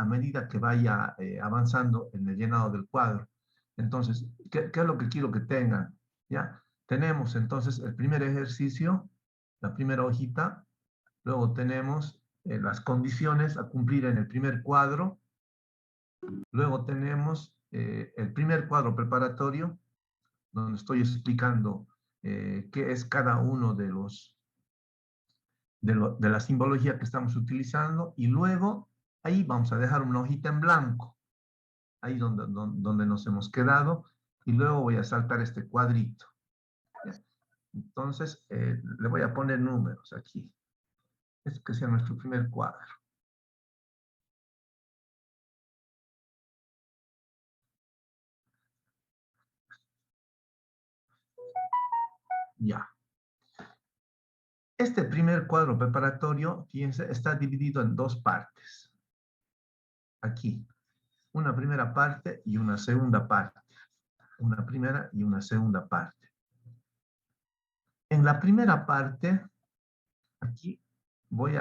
a medida que vaya avanzando en el llenado del cuadro. Entonces, ¿qué es lo que quiero que tengan? ¿Ya? Tenemos entonces el primer ejercicio, la primera hojita, luego tenemos las condiciones a cumplir en el primer cuadro, luego tenemos el primer cuadro preparatorio, donde estoy explicando qué es cada uno de de la simbología que estamos utilizando, y luego ahí vamos a dejar una hojita en blanco, ahí donde nos hemos quedado, y luego voy a saltar este cuadrito. Entonces, le voy a poner números aquí. Este que sea nuestro primer cuadro. Ya. Este primer cuadro preparatorio, fíjense, está dividido en dos partes. Aquí. Una primera parte y una segunda parte. Una primera y una segunda parte. En la primera parte, aquí voy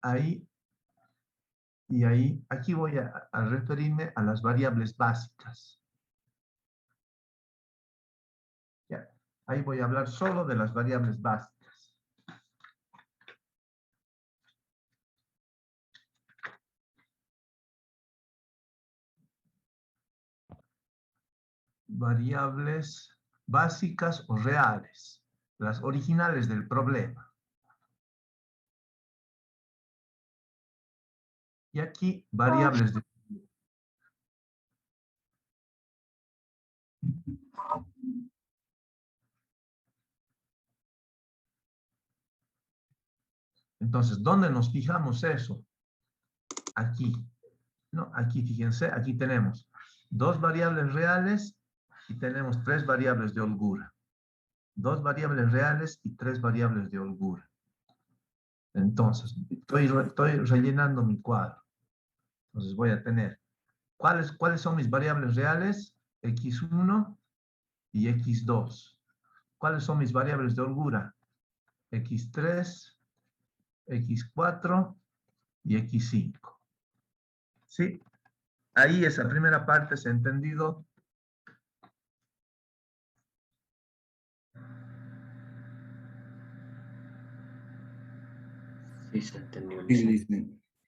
ahí y ahí, aquí voy a referirme a las variables básicas. Ya, ahí voy a hablar solo de las variables básicas. Variables básicas o reales, las originales del problema. Y aquí variables de... Entonces, ¿dónde nos fijamos eso? Aquí. No, aquí fíjense, aquí tenemos dos variables reales y tenemos tres variables de holgura. Dos variables reales y tres variables de holgura. Entonces, estoy rellenando mi cuadro. Entonces voy a tener, ¿cuáles son mis variables reales? X1 y X2. ¿Cuáles son mis variables de holgura? X3, X4 y X5. ¿Sí? Ahí esa primera parte se ha entendido. Sí, se entendió.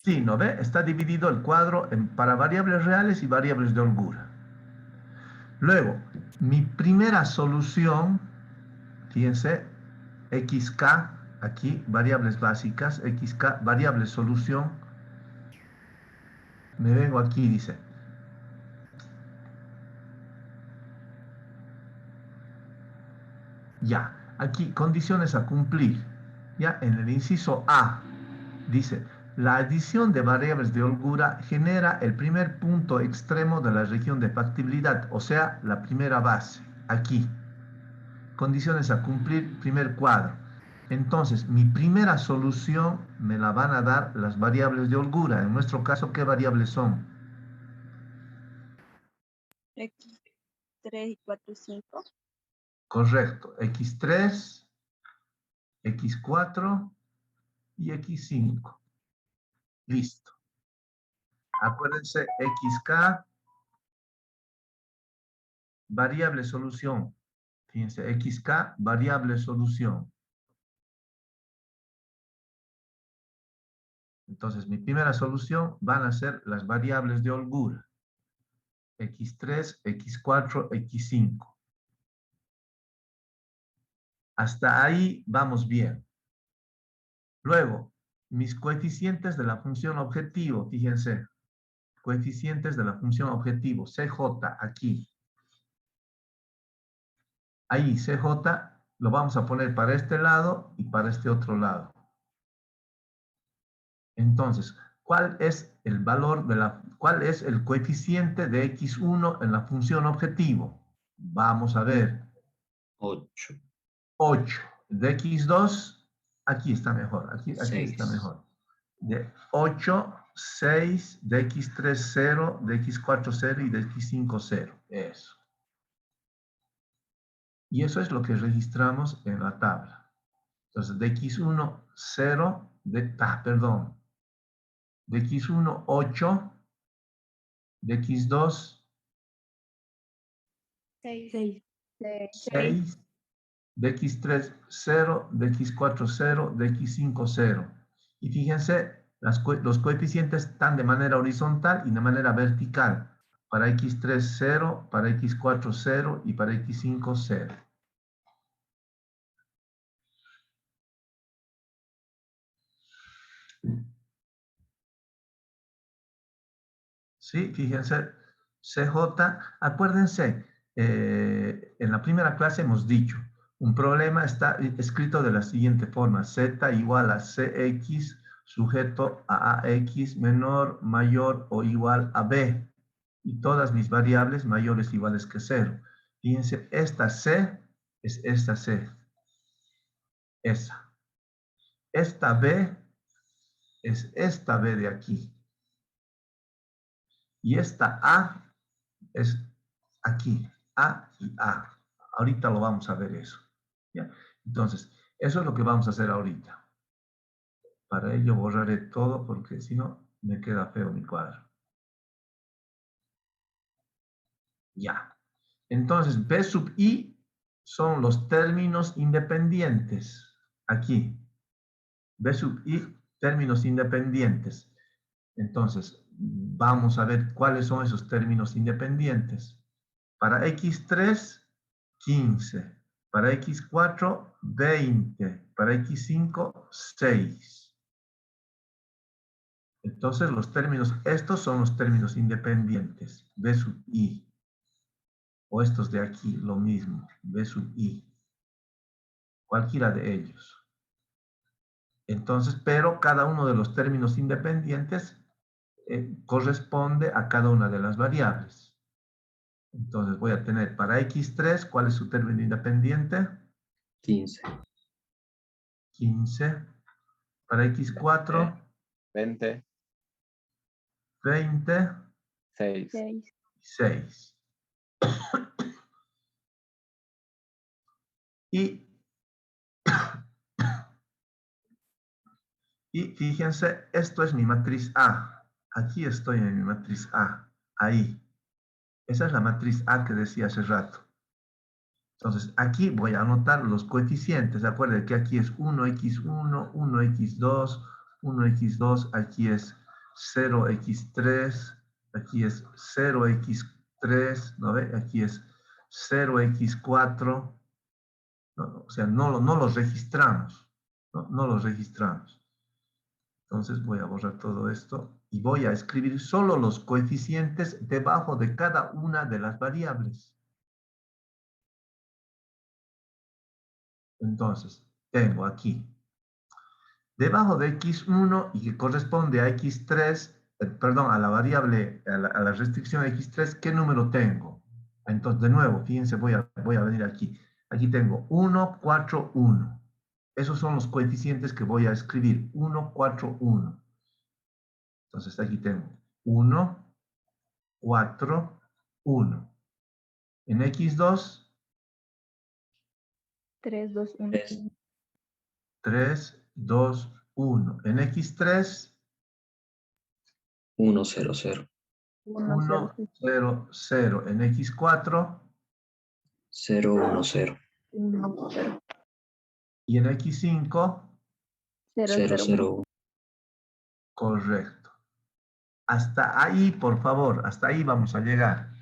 Sí, ¿no ve? Está dividido el cuadro para variables reales y variables de holgura. Luego, mi primera solución, fíjense, XK, aquí, variables básicas, XK, variable solución. Me vengo aquí, dice. Ya, aquí, condiciones a cumplir. Ya, en el inciso A, dice, la adición de variables de holgura genera el primer punto extremo de la región de factibilidad, o sea, la primera base, aquí. Condiciones a cumplir, primer cuadro. Entonces, mi primera solución me la van a dar las variables de holgura. En nuestro caso, ¿qué variables son? X3 y 4 y 5. Correcto. X3, X4 y X5. Listo. Acuérdense, XK, variable solución. Fíjense, XK, variable solución. Entonces, mi primera solución van a ser las variables de holgura. X3, X4, X5. Hasta ahí vamos bien. Luego, mis coeficientes de la función objetivo, fíjense. Coeficientes de la función objetivo, CJ, aquí. Ahí, CJ, lo vamos a poner para este lado y para este otro lado. Entonces, ¿cuál es el valor cuál es el coeficiente de X1 en la función objetivo? Vamos a ver. 8. 8. De X2, aquí está mejor. Aquí está mejor. De 8, 6, de X3, 0, de X4, 0 y de X5, 0. Eso. Y eso es lo que registramos en la tabla. Entonces, de X1, 0, perdón. de x1, 8, de x2, 6. 6, de x3, 0, de x4, 0, de x5, 0. Y fíjense, los coeficientes están de manera horizontal y de manera vertical. Para x3, 0, para x4, 0 y para x5, 0. Sí, fíjense, CJ, acuérdense, en la primera clase hemos dicho, un problema está escrito de la siguiente forma, Z igual a CX sujeto a AX menor, mayor o igual a B, y todas mis variables mayores o iguales que 0. Fíjense, esta C es esta C, esa. Esta B es esta B de aquí. Y esta A es aquí, A y A. Ahorita lo vamos a ver eso. ¿Ya? Entonces, eso es lo que vamos a hacer ahorita. Para ello borraré todo porque si no me queda feo mi cuadro. Ya. Entonces, B sub I son los términos independientes. Aquí. B sub I, términos independientes. Entonces, vamos a ver cuáles son esos términos independientes. Para x3, 15. Para x4, 20. Para x5, 6. Entonces, los términos, estos son los términos independientes. B sub I. O estos de aquí, lo mismo. B sub I. Cualquiera de ellos. Entonces, pero cada uno de los términos independientes corresponde a cada una de las variables. Entonces voy a tener para x3, ¿cuál es su término independiente? 15. 15. Para x4, 20, 20, 6. 6. Y fíjense, esto es mi matriz A. Aquí estoy en mi matriz A. Ahí. Esa es la matriz A que decía hace rato. Entonces, aquí voy a anotar los coeficientes. Acuérdense que aquí es 1x1, 1x2, 1x2, aquí es 0x3, aquí es 0x3, ¿no ve? Aquí es 0x4. ¿No? O sea, no los registramos. No los registramos. Entonces voy a borrar todo esto y voy a escribir solo los coeficientes debajo de cada una de las variables. Entonces, tengo aquí, debajo de x1 y que corresponde a x3, perdón, a la variable, a la restricción x3, ¿qué número tengo? Entonces, de nuevo, fíjense, voy a venir aquí. Aquí tengo 1, 4, 1. Esos son los coeficientes que voy a escribir. 1, 4, 1. Entonces, aquí tengo 1, 4, 1. En x2, 3, 2, 1. 3, 2, 1. En x3, 1, 0, 0. 1, 0, 0. En x4, 0, 1, 0. 1, 0. y en x5, 0, 0, 1. correcto. Hasta ahí, por favor, hasta ahí vamos a llegar.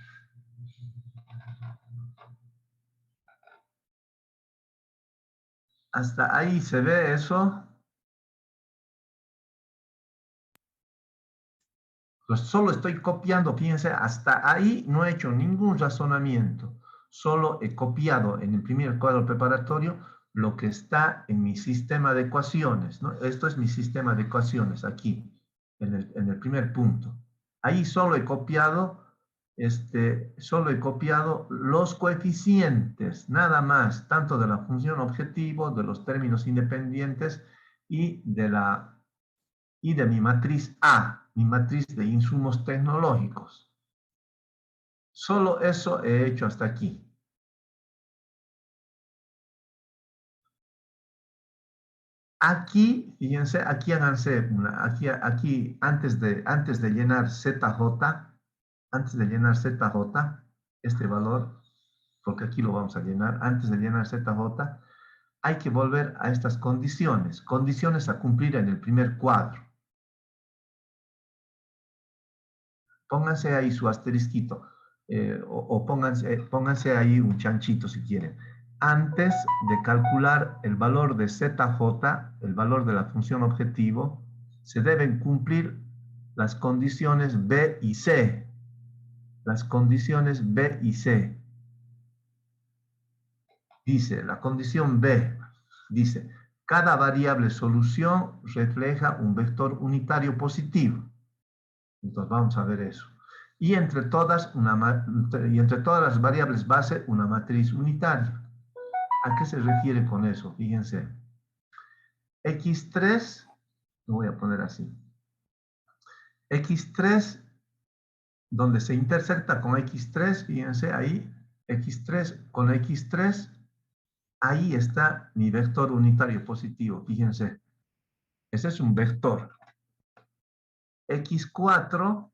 Hasta ahí se ve eso. Pues solo estoy copiando, fíjense, hasta ahí no he hecho ningún razonamiento. Solo he copiado en el primer cuadro preparatorio lo que está en mi sistema de ecuaciones, ¿no? Esto es mi sistema de ecuaciones aquí, en el primer punto. Ahí solo he copiado, los coeficientes, nada más, tanto de la función objetivo, de los términos independientes y de mi matriz A, mi matriz de insumos tecnológicos. Solo eso he hecho hasta aquí. Aquí, fíjense, aquí háganse aquí antes de llenar ZJ, este valor, porque aquí lo vamos a llenar, antes de llenar ZJ, hay que volver a estas condiciones a cumplir en el primer cuadro. Pónganse ahí su asterisquito, o pónganse ahí un chanchito si quieren. Antes de calcular el valor de ZJ, el valor de la función objetivo, se deben cumplir las condiciones B y C. Las condiciones B y C. Dice, la condición B, dice, cada variable solución refleja un vector unitario positivo. Entonces vamos a ver eso. Y entre todas las variables base, una matriz unitaria. ¿A qué se refiere con eso? Fíjense. X3, lo voy a poner así. X3, donde se intersecta con X3, fíjense ahí, X3 con X3, ahí está mi vector unitario positivo, fíjense. Ese es un vector. X4,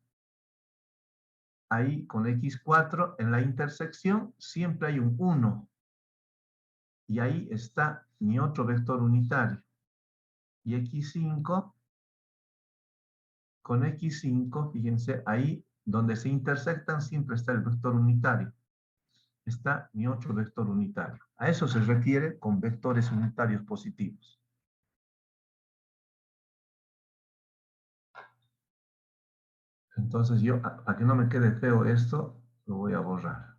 ahí con X4, en la intersección siempre hay un 1. Y ahí está mi otro vector unitario. Y X5, con X5, fíjense, ahí donde se intersectan siempre está el vector unitario. Está mi otro vector unitario. A eso se refiere con vectores unitarios positivos. Entonces yo, para que no me quede feo esto, lo voy a borrar.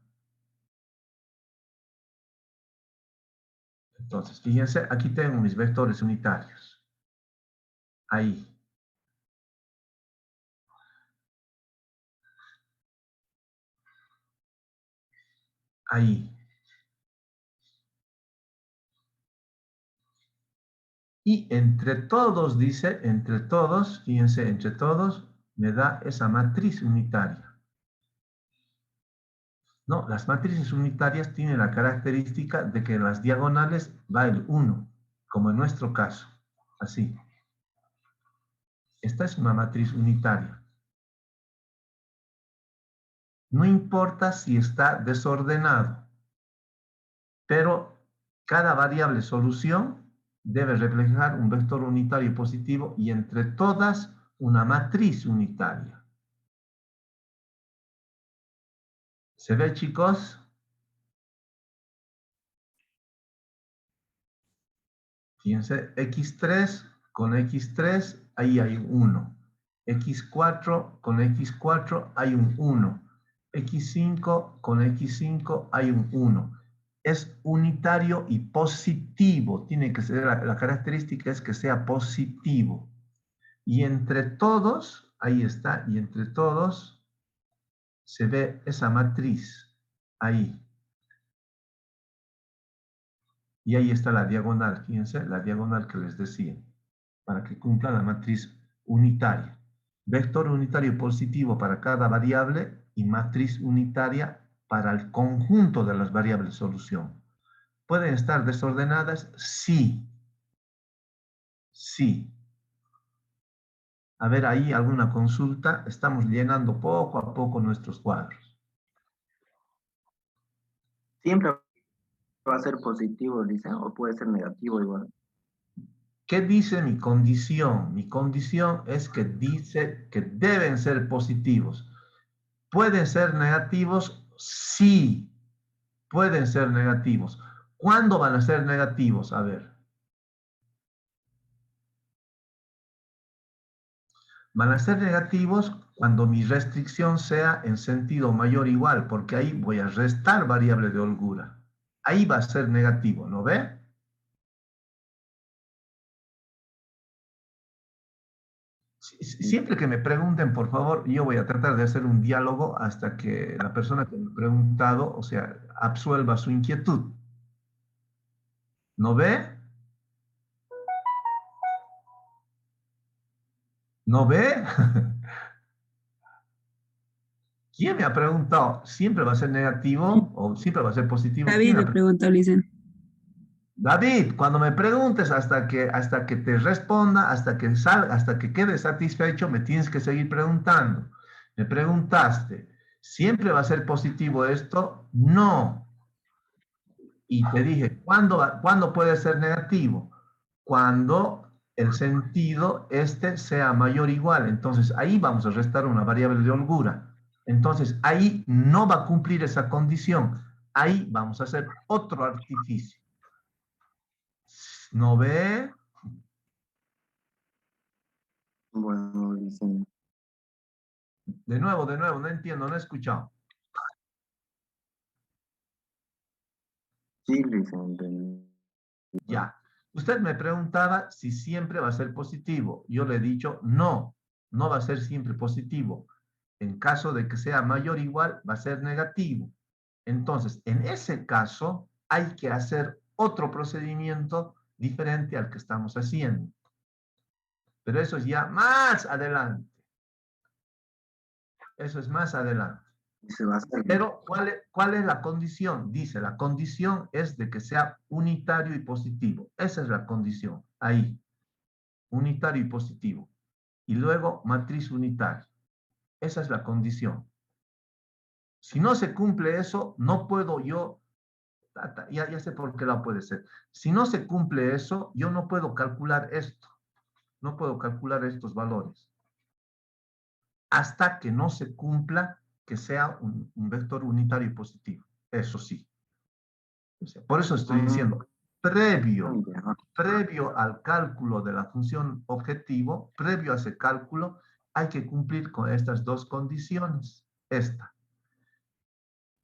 Entonces, fíjense, aquí tengo mis vectores unitarios. Ahí. Ahí. Y entre todos, dice, entre todos, fíjense, entre todos, me da esa matriz unitaria. No, las matrices unitarias tienen la característica de que en las diagonales va el 1, como en nuestro caso. Así. Esta es una matriz unitaria. No importa si está desordenado, pero cada variable solución debe reflejar un vector unitario positivo y entre todas una matriz unitaria. ¿Se ve, chicos? Fíjense, X3 con X3, ahí hay un 1. X4 con X4 hay un 1. X5 con X5 hay un 1. Es unitario y positivo. Tiene que ser, la característica es que sea positivo. Y entre todos, ahí está, y entre todos se ve esa matriz. Ahí. Y ahí está la diagonal, fíjense, la diagonal que les decía, para que cumpla la matriz unitaria. Vector unitario positivo para cada variable y matriz unitaria para el conjunto de las variables solución. ¿Pueden estar desordenadas? Sí. Sí. A ver, ahí alguna consulta. Estamos llenando poco a poco nuestros cuadros. Siempre va a ser positivo, dice, o puede ser negativo igual. ¿Qué dice mi condición? Mi condición es que dice que deben ser positivos. ¿Pueden ser negativos? Sí, pueden ser negativos. ¿Cuándo van a ser negativos? A ver. Van a ser negativos cuando mi restricción sea en sentido mayor o igual, porque ahí voy a restar variable de holgura. Ahí va a ser negativo, ¿no ve? Siempre que me pregunten, por favor, yo voy a tratar de hacer un diálogo hasta que la persona que me ha preguntado, o sea, absuelva su inquietud. ¿No ve? ¿No ve? ¿Quién me ha preguntado? ¿Siempre va a ser negativo o siempre va a ser positivo? David me preguntó, Lisen. David, cuando me preguntes hasta que te responda, hasta que quede satisfecho, me tienes que seguir preguntando. Me preguntaste, ¿siempre va a ser positivo esto? No. Y te dije, ¿cuándo puede ser negativo? Cuando el sentido sea mayor o igual. Entonces ahí vamos a restar una variable de holgura. Entonces ahí no va a cumplir esa condición. Ahí vamos a hacer otro artificio. ¿No ve? Bueno, dicen, De nuevo, no entiendo, no he escuchado. sí, dicen, entendí. Ya. Usted me preguntaba si siempre va a ser positivo. Yo le he dicho, no, no va a ser siempre positivo. En caso de que sea mayor o igual, va a ser negativo. Entonces, en ese caso, hay que hacer otro procedimiento diferente al que estamos haciendo. Pero eso es ya más adelante. Eso es más adelante. Y se va a hacer. Pero, ¿cuál es la condición? Dice, la condición es de que sea unitario y positivo. Esa es la condición. Ahí. Unitario y positivo. Y luego, matriz unitaria. Esa es la condición. Si no se cumple eso, no puedo yo, ya sé por qué lado puede ser. Si no se cumple eso, yo no puedo calcular esto. No puedo calcular estos valores. Hasta que no se cumpla que sea un vector unitario y positivo. Eso sí. Por eso estoy diciendo, previo al cálculo de la función objetivo, previo a ese cálculo, hay que cumplir con estas dos condiciones.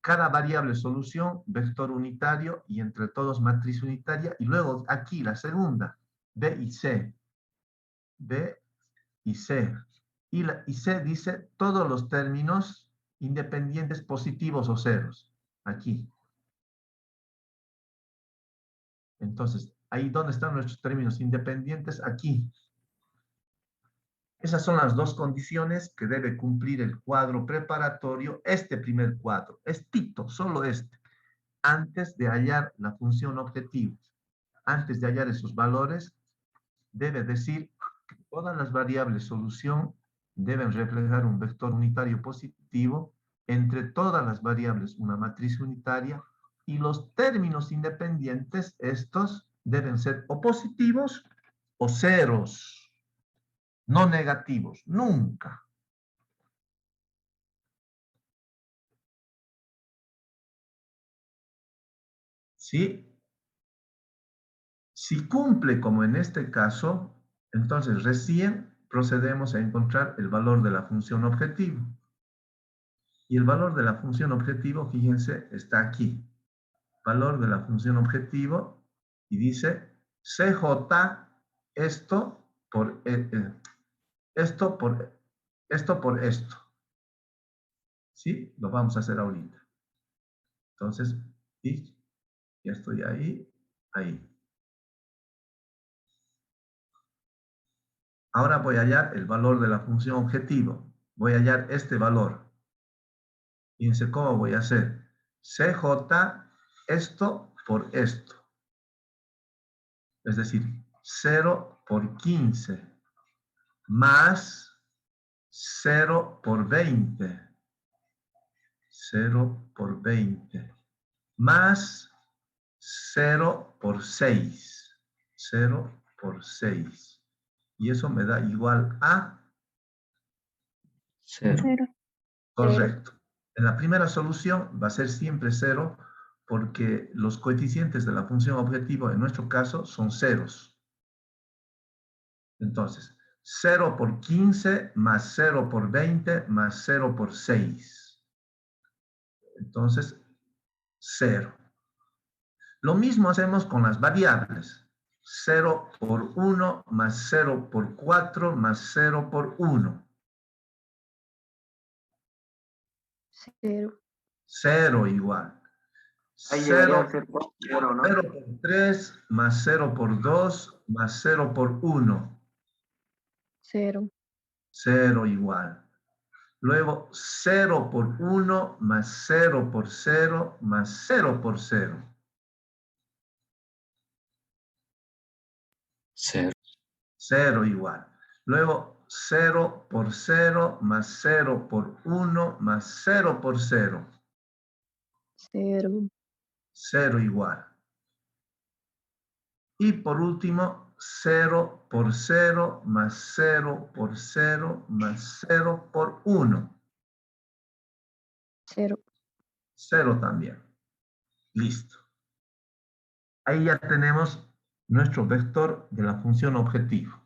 Cada variable solución, vector unitario y entre todos matriz unitaria. Y luego aquí la segunda, B y C. B y C. Y C dice todos los términos independientes positivos o ceros. Aquí. Entonces, ahí ¿dónde están nuestros términos independientes? Aquí. Esas son las dos condiciones que debe cumplir el cuadro preparatorio, este primer cuadro, estito, solo este, antes de hallar la función objetivo. Antes de hallar esos valores, debe decir que todas las variables solución deben reflejar un vector unitario positivo, entre todas las variables una matriz unitaria, y los términos independientes, estos deben ser o positivos o ceros, no negativos, nunca. ¿Sí? Si cumple como en este caso, entonces recién procedemos a encontrar el valor de la función objetivo. Y el valor de la función objetivo, fíjense, está aquí. Valor de la función objetivo y dice CJ esto por esto por esto. ¿Sí? Lo vamos a hacer ahorita. Entonces, y ya estoy ahí. Ahora voy a hallar el valor de la función objetivo. Voy a hallar este valor. Fíjense cómo voy a hacer. CJ, esto por esto. Es decir, 0 por 15 más 0 por 20. 0 por 20 más 0 por 6. 0 por 6. Y eso me da igual a 0. Correcto. En la primera solución va a ser siempre 0 porque los coeficientes de la función objetivo en nuestro caso son ceros. Entonces, 0 por 15 más 0 por 20 más 0 por 6. Entonces, 0. Lo mismo hacemos con las variables. 0 por 1 más 0 por 4 más 0 por 1. 0. 0 igual. Ahí llegaría 0, a ser 0, ¿no? 0 por 3 más 0 por 2 más 0 por 1. 0. 0 igual. Luego 0 por 1 más 0 por 0 más 0 por 0. 0. 0 igual. Luego 0 por 0 más 0 por 1 más 0 por 0. 0. 0 igual. Y por último, 0 por 0 más 0 por 0 más 0 por 1. 0. 0 también. Listo. Ahí ya tenemos nuestro vector de la función objetivo.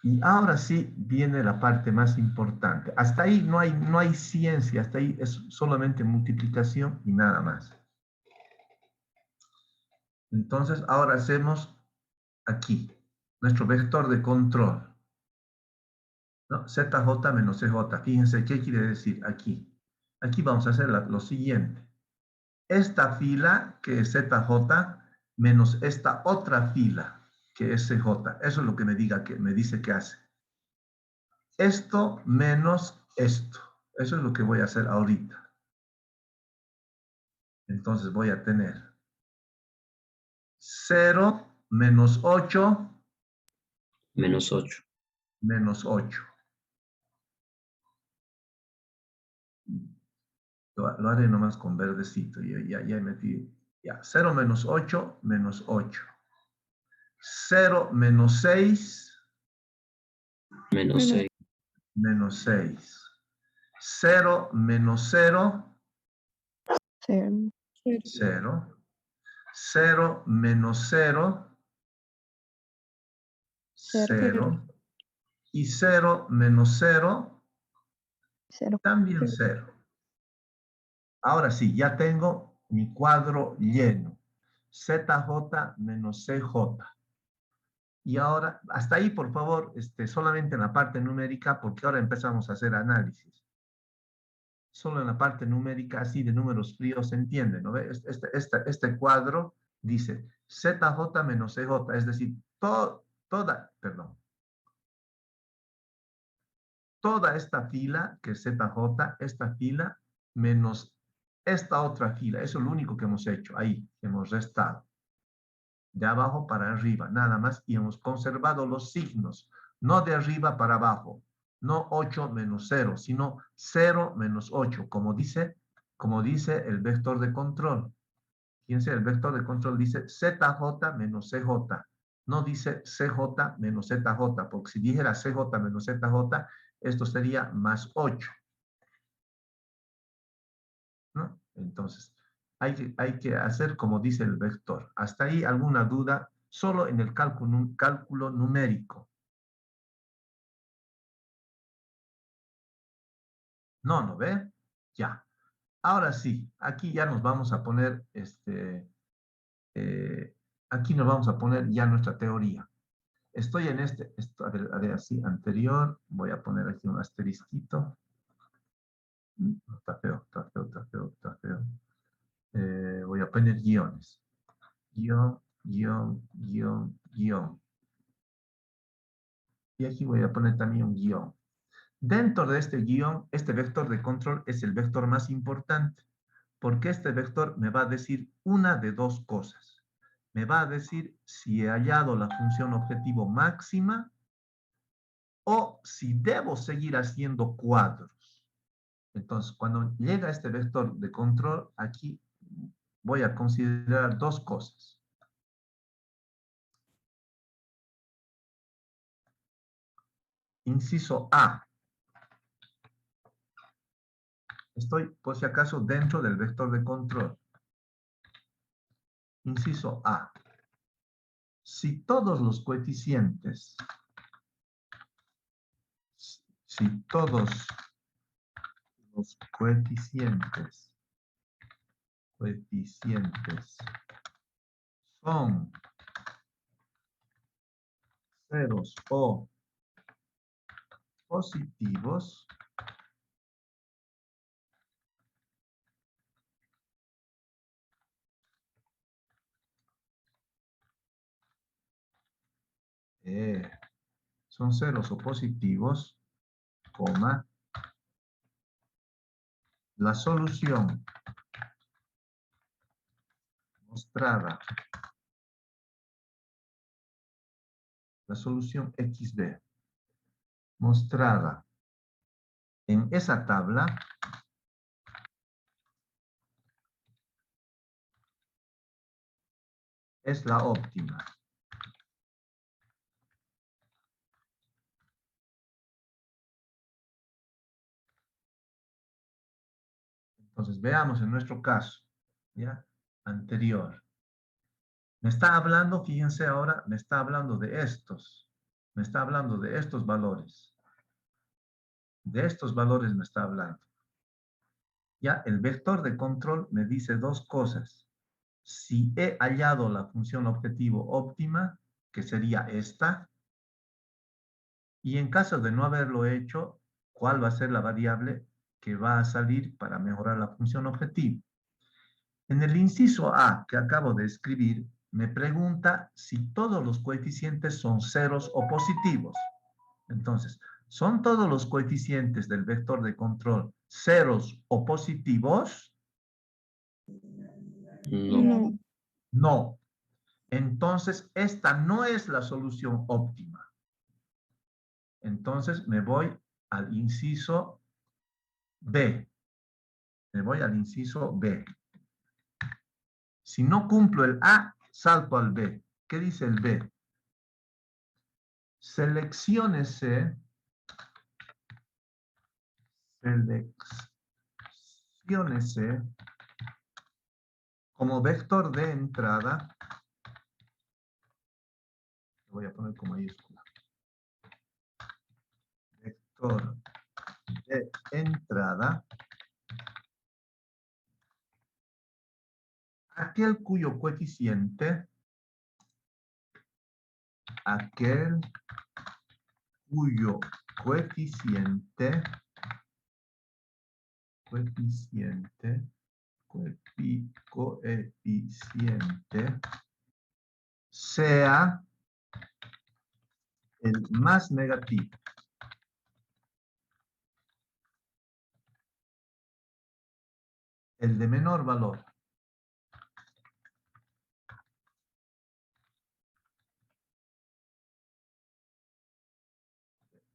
Y ahora sí viene la parte más importante. Hasta ahí no hay ciencia, hasta ahí es solamente multiplicación y nada más. Entonces, ahora hacemos aquí nuestro vector de control, ¿no? ZJ menos CJ. Fíjense, ¿qué quiere decir aquí? Aquí vamos a hacer lo siguiente. Esta fila, que es ZJ, menos esta otra fila, que es CJ. Eso es lo que me dice que hace. Esto menos esto. Eso es lo que voy a hacer ahorita. Entonces voy a tener 0 menos 8 Menos 8. menos 8. Lo haré nomás con verdecito. Ya he metido. Ya, 0 menos 8 menos 8. 0 menos 6 Menos 6. menos 6. 0 menos 0, 0. 0. 0 menos 0, 0. Y 0 menos 0, 0. también 0. Ahora sí, ya tengo mi cuadro lleno. ZJ menos CJ. Y ahora, hasta ahí, por favor, solamente en la parte numérica, porque ahora empezamos a hacer análisis. Solo en la parte numérica, así de números fríos, se entiende, ¿no ve? Este cuadro dice ZJ menos CJ, es decir, toda esta fila, que es ZJ, esta fila, menos esta otra fila. Eso es lo único que hemos hecho ahí, hemos restado. De abajo para arriba, nada más, y hemos conservado los signos, no de arriba para abajo, no 8 menos 0, sino 0 menos 8, como dice el vector de control. Fíjense, el vector de control dice ZJ menos CJ, no dice CJ menos ZJ, porque si dijera CJ menos ZJ, esto sería más 8. ¿No? Entonces, hay que hacer como dice el vector. Hasta ahí, ¿alguna duda? Solo en el cálculo numérico. ¿No ve? Ya. Ahora sí, aquí ya nos vamos a poner, aquí nos vamos a poner ya nuestra teoría. Estoy en a ver, así, anterior, voy a poner aquí un asterisquito. Está feo, está feo, está feo, está feo. Voy a poner guiones. Guión, guión, guión, guión. Y aquí voy a poner también un guión. Dentro de este guión, este vector de control es el vector más importante, porque este vector me va a decir una de dos cosas. Me va a decir si he hallado la función objetivo máxima o si debo seguir haciendo cuadros. Entonces, cuando llega este vector de control, aquí voy a considerar dos cosas. Inciso A. Estoy, por si acaso, dentro del vector de control. Inciso A. Si todos los coeficientes, son ceros o positivos, son ceros o positivos, coma, la solución mostrada la solución XB mostrada en esa tabla es la óptima. Entonces, veamos en nuestro caso, ¿ya? Anterior. Me está hablando, fíjense ahora, me está hablando de estos. Me está hablando de estos valores. De estos valores me está hablando. Ya, el vector de control me dice dos cosas. Si he hallado la función objetivo óptima, que sería esta, y en caso de no haberlo hecho, ¿cuál va a ser la variable que va a salir para mejorar la función objetivo? En el inciso A que acabo de escribir, me pregunta si todos los coeficientes son ceros o positivos. Entonces, ¿son todos los coeficientes del vector de control ceros o positivos? No. No. No. Entonces, esta no es la solución óptima. Entonces, me voy al inciso B. Me voy al inciso B. Si no cumplo el A, salto al B. ¿Qué dice el B? Selecciónese como vector de entrada. Lo voy a poner con mayúscula. Vector de entrada. Aquel cuyo coeficiente sea el más negativo. El de menor valor.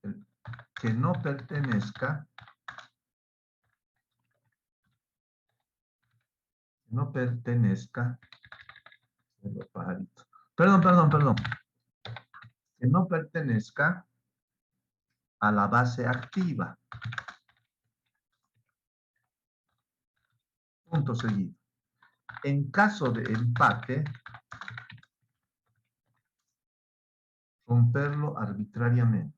El que no pertenezca perdón, que no pertenezca a la base activa. Punto seguido. En caso de empate, romperlo arbitrariamente.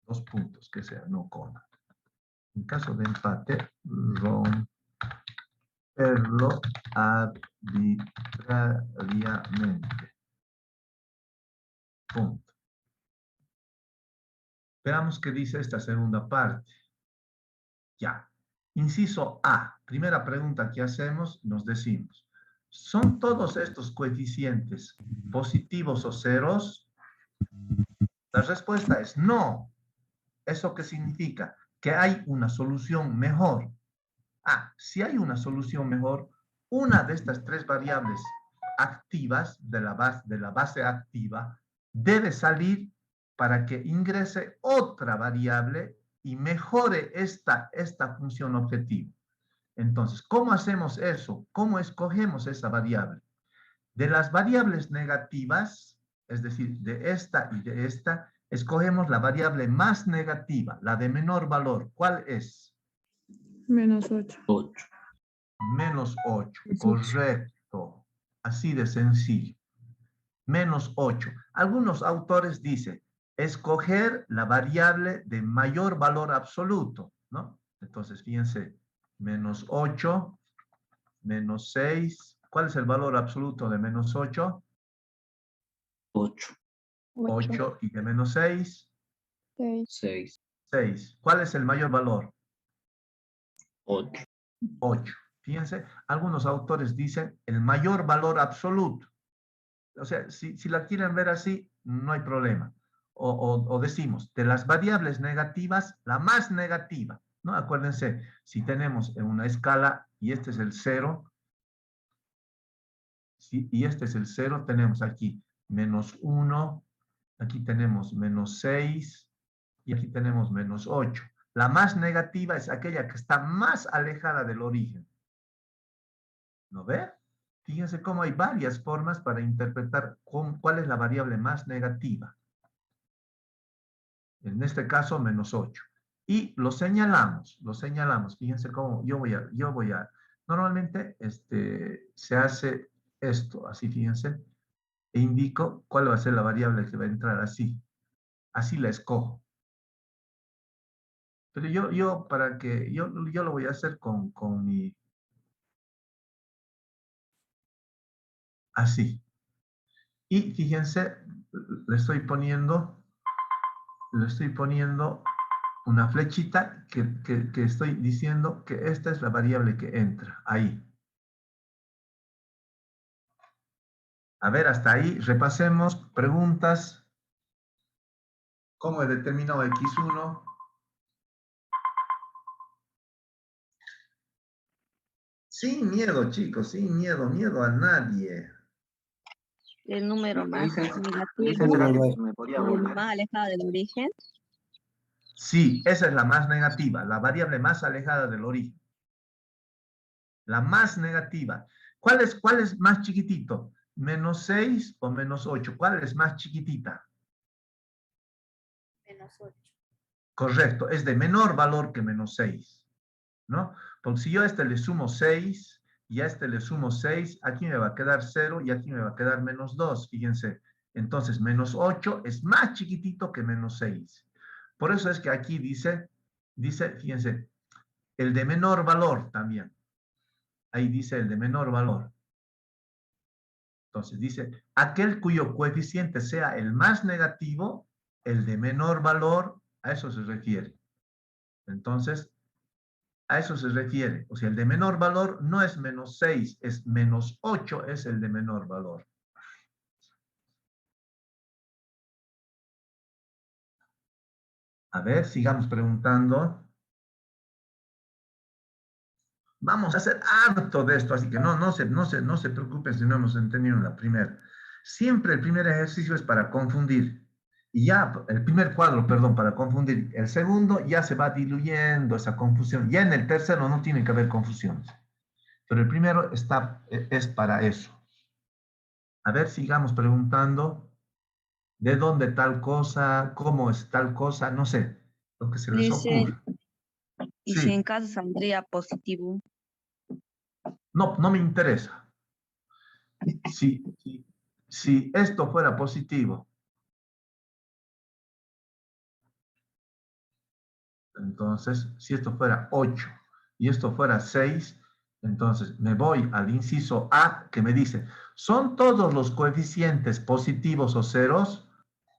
2 puntos, que sea, no coma. En caso de empate, romperlo arbitrariamente. Punto. Veamos qué dice esta segunda parte. Ya. Inciso A. Primera pregunta que hacemos, nos decimos, ¿son todos estos coeficientes positivos o ceros? La respuesta es no. ¿Eso qué significa? Que hay una solución mejor. Si hay una solución mejor, una de estas 3 variables activas de la base activa debe salir para que ingrese otra variable y mejore esta función objetivo. Entonces, ¿cómo hacemos eso? ¿Cómo escogemos esa variable? De las variables negativas, es decir, de esta y de esta, escogemos la variable más negativa, la de menor valor. ¿Cuál es? -8. 8. -8, correcto. Así de sencillo. -8. Algunos autores dicen, escoger la variable de mayor valor absoluto, ¿no? Entonces, fíjense, -8, -6. ¿Cuál es el valor absoluto de -8? 8. 8. ¿Y de -6? 6. 6. 6. ¿Cuál es el mayor valor? 8. 8. Fíjense, algunos autores dicen el mayor valor absoluto. O sea, si la quieren ver así, no hay problema. O decimos, de las variables negativas, la más negativa, ¿no? Acuérdense, si tenemos en una escala, y este es el 0, y este es el 0, tenemos aquí menos 1, aquí tenemos menos 6 y aquí tenemos menos 8. La más negativa es aquella que está más alejada del origen. ¿No ve? Fíjense cómo hay varias formas para interpretar cuál es la variable más negativa. En este caso, menos 8. Y lo señalamos. Fíjense cómo yo voy a, normalmente se hace esto, así fíjense, e indico cuál va a ser la variable que va a entrar así. Así la escojo. Pero yo lo voy a hacer con mi, así. Y fíjense, le estoy poniendo una flechita que estoy diciendo que esta es la variable que entra, ahí. A ver, hasta ahí, repasemos, preguntas. ¿Cómo he determinado X1? Sin miedo, chicos, sin miedo a nadie. El número más negativo, Licencia, ¿me podría el volver? más alejado del origen. Sí, esa es la más negativa, la variable más alejada del origen. La más negativa. ¿Cuál es más chiquitito? ¿Menos 6 o menos 8? ¿Cuál es más chiquitita? Menos 8. Correcto, es de menor valor que menos 6, ¿no? Porque si yo a este le sumo 6 y a este le sumo 6, aquí me va a quedar 0 y aquí me va a quedar menos 2, fíjense. Entonces, menos 8 es más chiquitito que menos 6. Por eso es que aquí dice, fíjense, el de menor valor también. Ahí dice el de menor valor. Entonces dice, aquel cuyo coeficiente sea el más negativo, el de menor valor, a eso se refiere. Entonces, a eso se refiere. O sea, el de menor valor no es menos 6, es menos 8, es el de menor valor. A ver, sigamos preguntando. Vamos a hacer harto de esto, así que no se preocupen si no hemos entendido en la primera. Siempre el primer ejercicio es para confundir. Y ya, el primer cuadro, perdón, para confundir. El segundo ya se va diluyendo esa confusión. Ya en el tercero no tiene que haber confusiones. Pero el primero es para eso. A ver, sigamos preguntando. ¿De dónde tal cosa? ¿Cómo es tal cosa? No sé. Lo que se les Dice, ocurre. y si en Sí. caso saldría positivo. No me interesa. Si esto fuera positivo, entonces, si esto fuera 8 y esto fuera 6, entonces me voy al inciso A que me dice, ¿son todos los coeficientes positivos o ceros?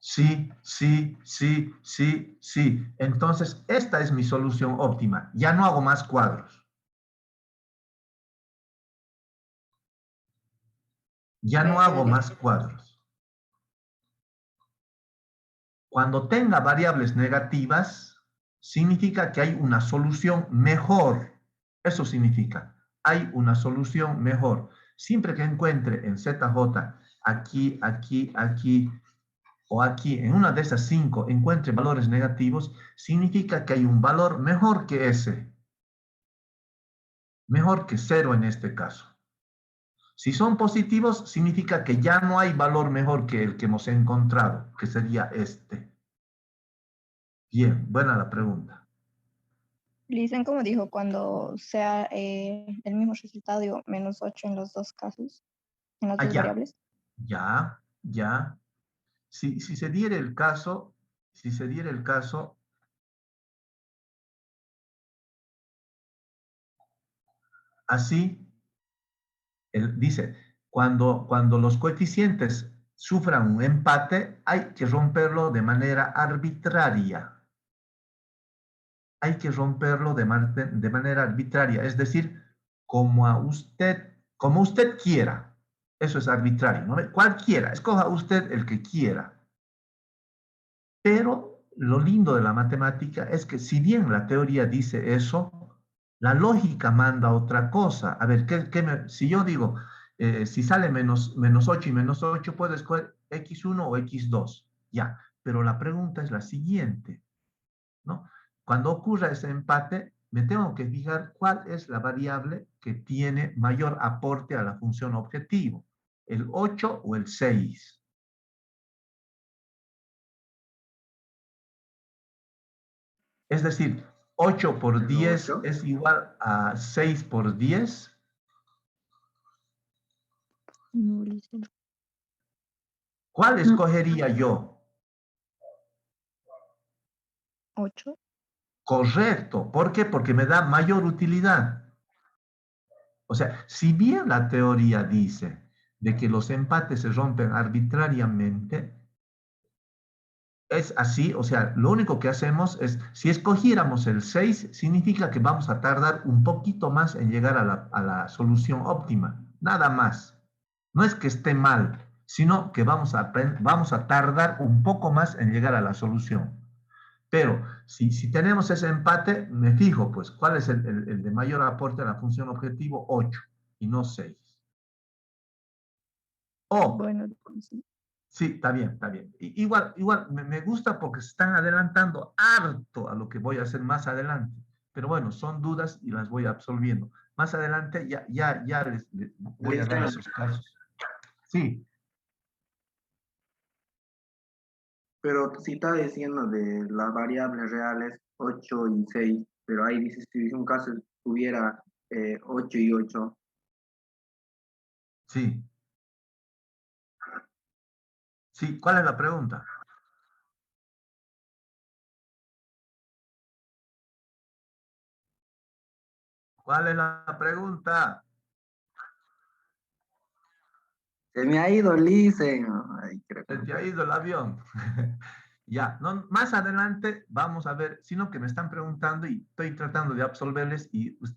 Sí, sí, sí, sí, sí. Entonces, esta es mi solución óptima. Ya no hago más cuadros. Ya no hago más cuadros. Cuando tenga variables negativas, significa que hay una solución mejor. Eso significa, hay una solución mejor. Siempre que encuentre en ZJ, aquí, aquí, aquí, o aquí, en una de esas 5, encuentre valores negativos, significa que hay un valor mejor que ese. Mejor que 0 en este caso. Si son positivos, significa que ya no hay valor mejor que el que hemos encontrado, que sería este. Bien, buena la pregunta. Dicen como dijo, cuando sea el mismo resultado, digo, menos 8 en los dos casos, en las dos variables. Ya. Si se diera el caso, así, dice, cuando los coeficientes sufran un empate, hay que romperlo de manera arbitraria. Hay que romperlo de manera arbitraria, es decir, como usted quiera. Eso es arbitrario, ¿no? Cualquiera, escoja usted el que quiera. Pero lo lindo de la matemática es que si bien la teoría dice eso, la lógica manda otra cosa. A ver, si yo digo, Si sale menos 8 y menos 8, puedo escoger x1 o x2. Ya, pero la pregunta es la siguiente, ¿no? Cuando ocurra ese empate, me tengo que fijar cuál es la variable que tiene mayor aporte a la función objetivo, el 8 o el 6. Es decir, 8 por 10 8. es igual a 6 por 10. No, Lisa. ¿Cuál escogería yo? 8. Correcto. ¿Por qué? Porque me da mayor utilidad. O sea, si bien la teoría dice de que los empates se rompen arbitrariamente, es así, o sea, lo único que hacemos es, si escogiéramos el 6, significa que vamos a tardar un poquito más en llegar a la solución óptima, nada más. No es que esté mal, sino que vamos a tardar un poco más en llegar a la solución. Pero si tenemos ese empate, me fijo, pues, ¿cuál es el de mayor aporte a la función objetivo? 8 y no 6. O, Bueno, sí. sí, está bien, está bien. Igual me gusta porque se están adelantando harto a lo que voy a hacer más adelante. Pero bueno, son dudas y las voy absolviendo. Más adelante ya les voy a dar esos casos. Sí, Pero si está diciendo de las variables reales 8 y 6, pero ahí dice, si un caso tuviera 8 y 8, sí. Sí, ¿cuál es la pregunta? ¿Cuál es la pregunta? se me ha ido Lisen. Ay, creo Se que... te ha ido el avión. Ya, no, más adelante vamos a ver, sino que me están preguntando y estoy tratando de absolverles y pues,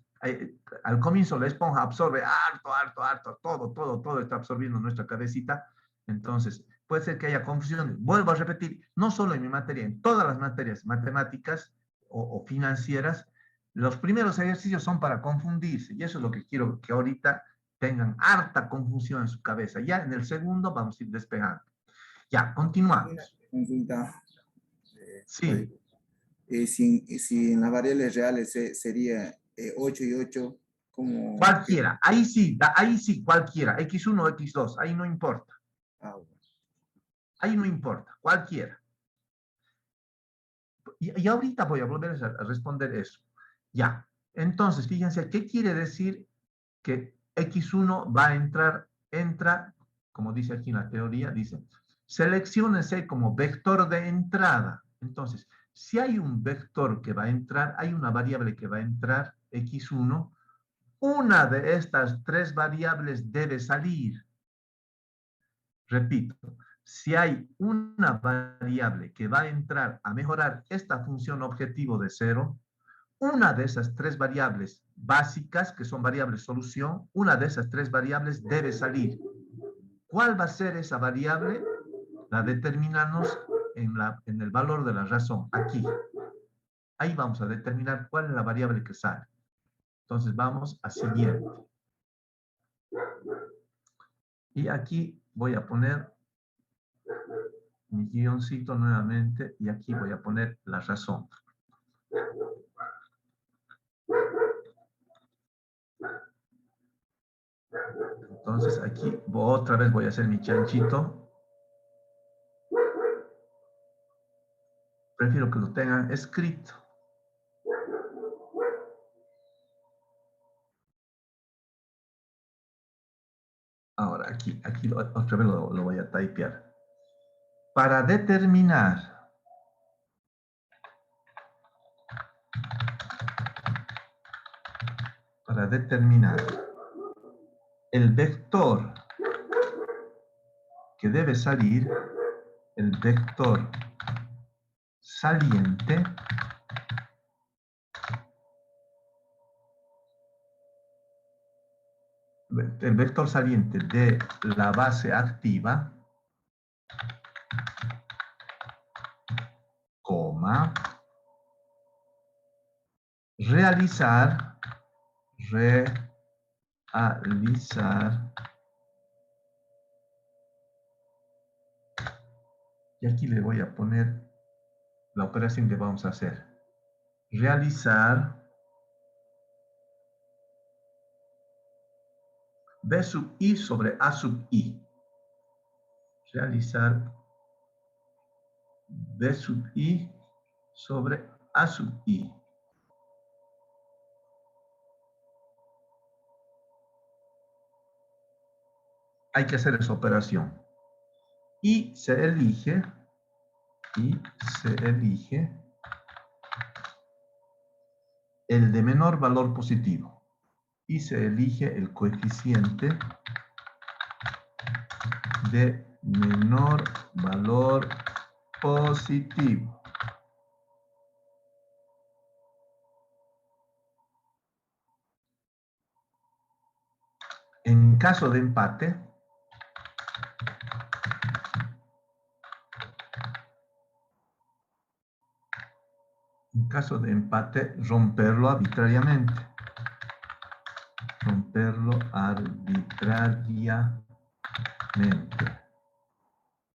al comienzo la esponja absorbe harto, todo está absorbiendo nuestra cabecita. Entonces, puede ser que haya confusión. Vuelvo a repetir, no solo en mi materia, en todas las materias matemáticas o financieras, los primeros ejercicios son para confundirse y eso es lo que quiero que ahorita tengan harta confusión en su cabeza. Ya en el segundo vamos a ir despegando. Ya, continuamos. Consulta. Sí, Si en las variables reales sería 8 y 8, ¿cómo? cualquiera. Ahí sí, cualquiera. X1 o X2, ahí no importa. Bueno. Ahí no importa, cualquiera. Y ahorita voy a volver a responder eso. Ya, entonces, fíjense, ¿qué quiere decir que X1 va a entra, como dice aquí en la teoría, dice, selecciónese como vector de entrada. Entonces, si hay un vector que va a entrar, hay una variable que va a entrar, X1, una de estas tres variables debe salir. Repito, si hay una variable que va a entrar a mejorar esta función objetivo de 0, una de esas tres variables básicas, que son variables solución, una de esas tres variables debe salir. ¿Cuál va a ser esa variable? La determinamos en el valor de la razón, aquí. Ahí vamos a determinar cuál es la variable que sale. Entonces vamos a siguiente. Y aquí voy a poner mi guioncito nuevamente y aquí voy a poner la razón. Entonces aquí otra vez voy a hacer mi chanchito. Prefiero que lo tengan escrito. Ahora aquí otra vez lo voy a typear. Para determinar el vector que debe salir, el vector saliente, el vector saliente de la base activa, coma, realizar Y aquí le voy a poner la operación que vamos a hacer. Realizar B sub I sobre A sub I. Realizar B sub I sobre A sub I. Hay que hacer esa operación. Y se elige el de menor valor positivo. Y se elige el coeficiente de menor valor positivo. En caso de empate, romperlo arbitrariamente.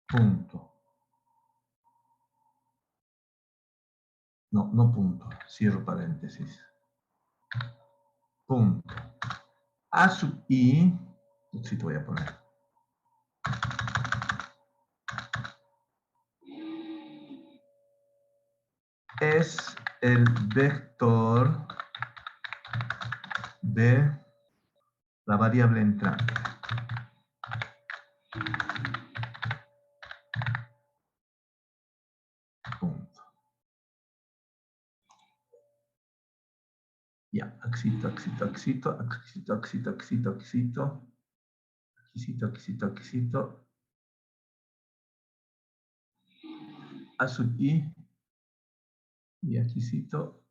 Punto. No punto. Cierro paréntesis. Punto. A sub I, sí te voy a poner. Es el vector de la variable entrante. Punto. Ya, axito. A sub I. Y aquícito.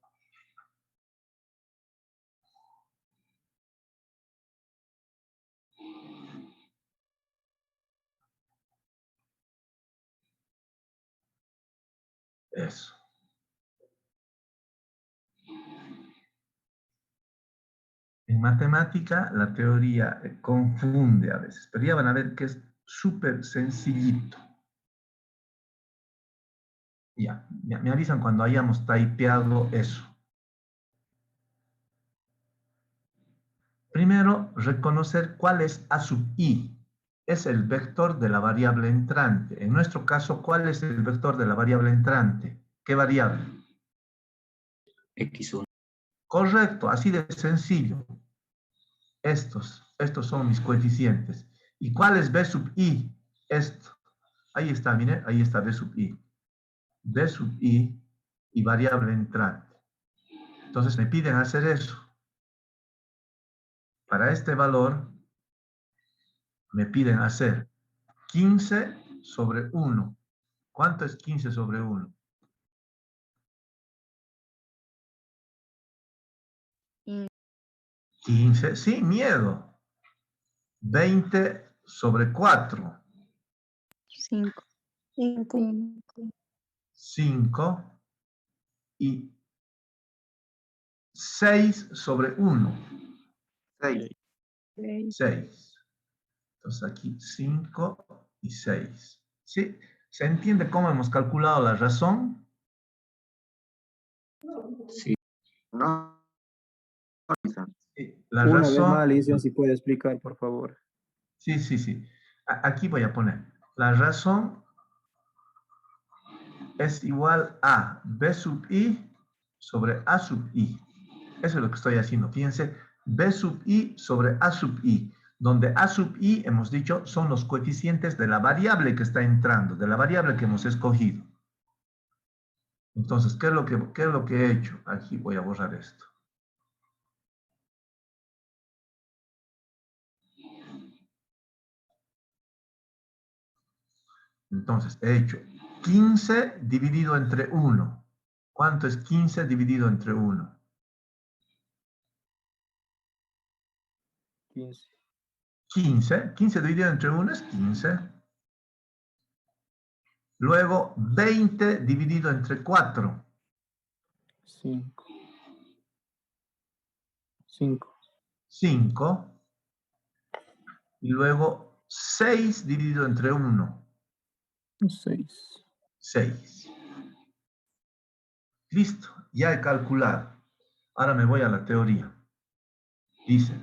Eso. En matemática, la teoría confunde a veces, pero ya van a ver que es súper sencillito. Ya, me avisan cuando hayamos typeado eso. Primero, reconocer cuál es A sub I. Es el vector de la variable entrante. En nuestro caso, ¿cuál es el vector de la variable entrante? ¿Qué variable? X1. Correcto, así de sencillo. Estos son mis coeficientes. ¿Y cuál es B sub I? Esto. Ahí está, mire, ahí está B sub I. B sub I y variable entrante. Entonces me piden hacer eso. Para este valor me piden hacer 15 sobre 1. ¿Cuánto es 15 sobre 1? 15, sin miedo. 20 sobre 4. 5. 5 y 6 sobre 1. 6. 6. Entonces aquí 5 y 6. ¿Sí? ¿Se entiende cómo hemos calculado la razón? Sí. No. Sí, la Una razón, vez más, Alicia, si puede explicar, por favor. Sí. Aquí voy a poner. La razón es igual a B sub I sobre A sub I. Eso es lo que estoy haciendo. Fíjense, B sub I sobre A sub I, donde A sub I, hemos dicho, son los coeficientes de la variable que está entrando, de la variable que hemos escogido. Entonces, ¿qué es lo que he hecho? Aquí voy a borrar esto. Entonces, he hecho 15 dividido entre 1. ¿Cuánto es 15 dividido entre 1? 15. 15 dividido entre 1 es 15. Luego, 20 dividido entre 4. 5. 5. Y luego, 6 dividido entre 1. 6. 6. Listo, ya he calculado. Ahora me voy a la teoría. Dice,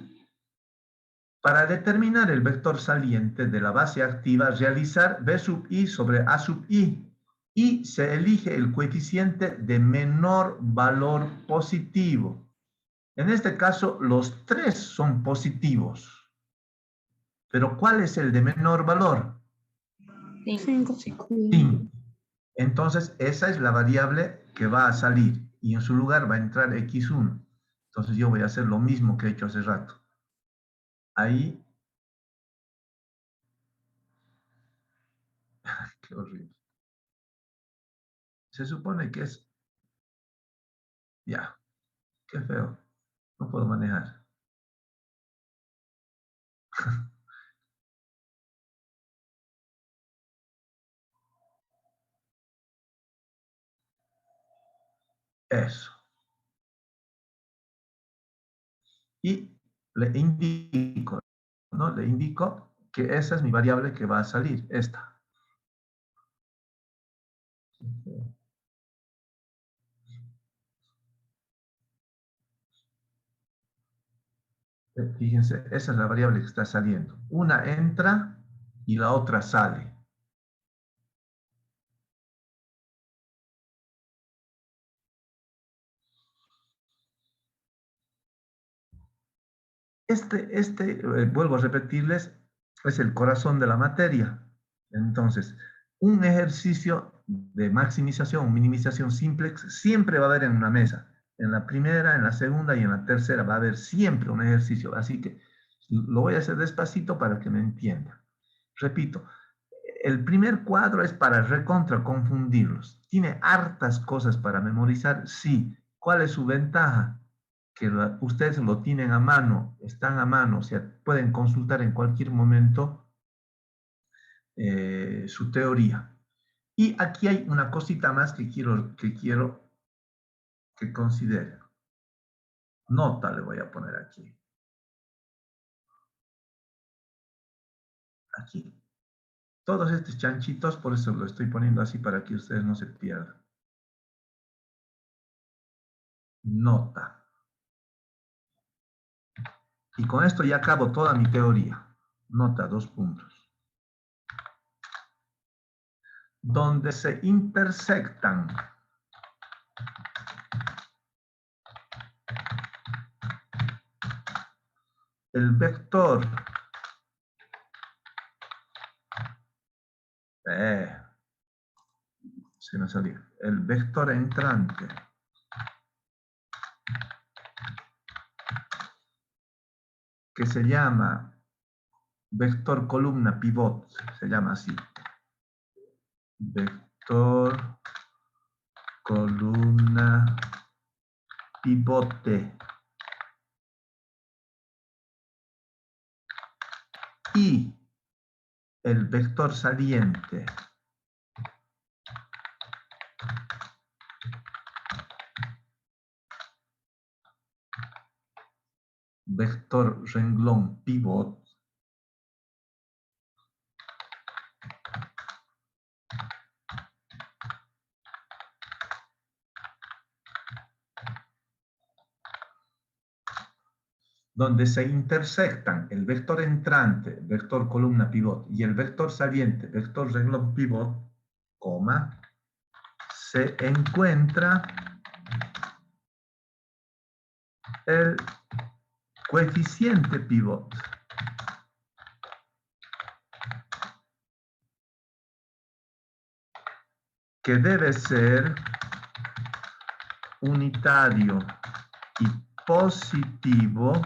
para determinar el vector saliente de la base activa, realizar B sub i sobre A sub i y se elige el coeficiente de menor valor positivo. En este caso, los tres son positivos. Pero ¿cuál es el de menor valor? 5. 5. 5. Entonces, esa es la variable que va a salir y en su lugar va a entrar x1. Entonces, yo voy a hacer lo mismo que he hecho hace rato. Ahí. Qué horrible. Se supone que es. Ya. Qué feo. No puedo manejar. Eso. Y le indico, ¿no? Le indico que esa es mi variable que va a salir, esta. Fíjense, esa es la variable que está saliendo. Una entra y la otra sale. Vuelvo a repetirles, es el corazón de la materia. Entonces, un ejercicio de maximización o minimización simplex siempre va a haber en una mesa. En la primera, en la segunda y en la tercera va a haber siempre un ejercicio. Así que lo voy a hacer despacito para que me entienda. Repito, el primer cuadro es para recontra confundirlos. ¿Tiene hartas cosas para memorizar? Sí. ¿Cuál es su ventaja? Que ustedes lo tienen a mano, están a mano, o sea, pueden consultar en cualquier momento su teoría. Y aquí hay una cosita más que quiero que consideren. Nota le voy a poner aquí. Aquí. Todos estos chanchitos, por eso lo estoy poniendo así para que ustedes no se pierdan. Nota. Y con esto ya acabo toda mi teoría. Nota, 2 puntos. Donde se intersectan el vector se me salió, el vector entrante que se llama vector columna pivot, se llama así. Vector columna pivote. Y el vector saliente vector renglón pivot donde se intersectan el vector entrante, vector columna pivot, y el vector saliente, vector renglón pivot, coma, se encuentra el coeficiente pivot. Que debe ser unitario y positivo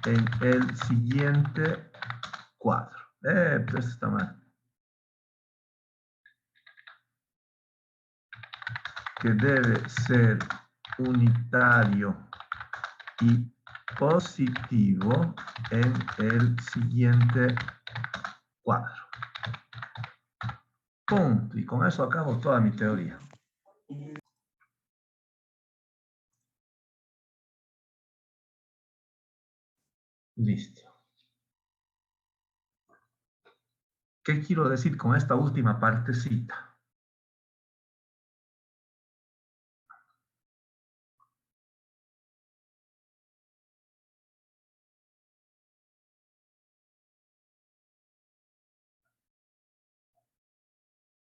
en el siguiente cuadro. Pues está mal. Que debe ser unitario y positivo en el siguiente cuadro. Punto. Y con eso acabo toda mi teoría. Listo. ¿Qué quiero decir con esta última partecita?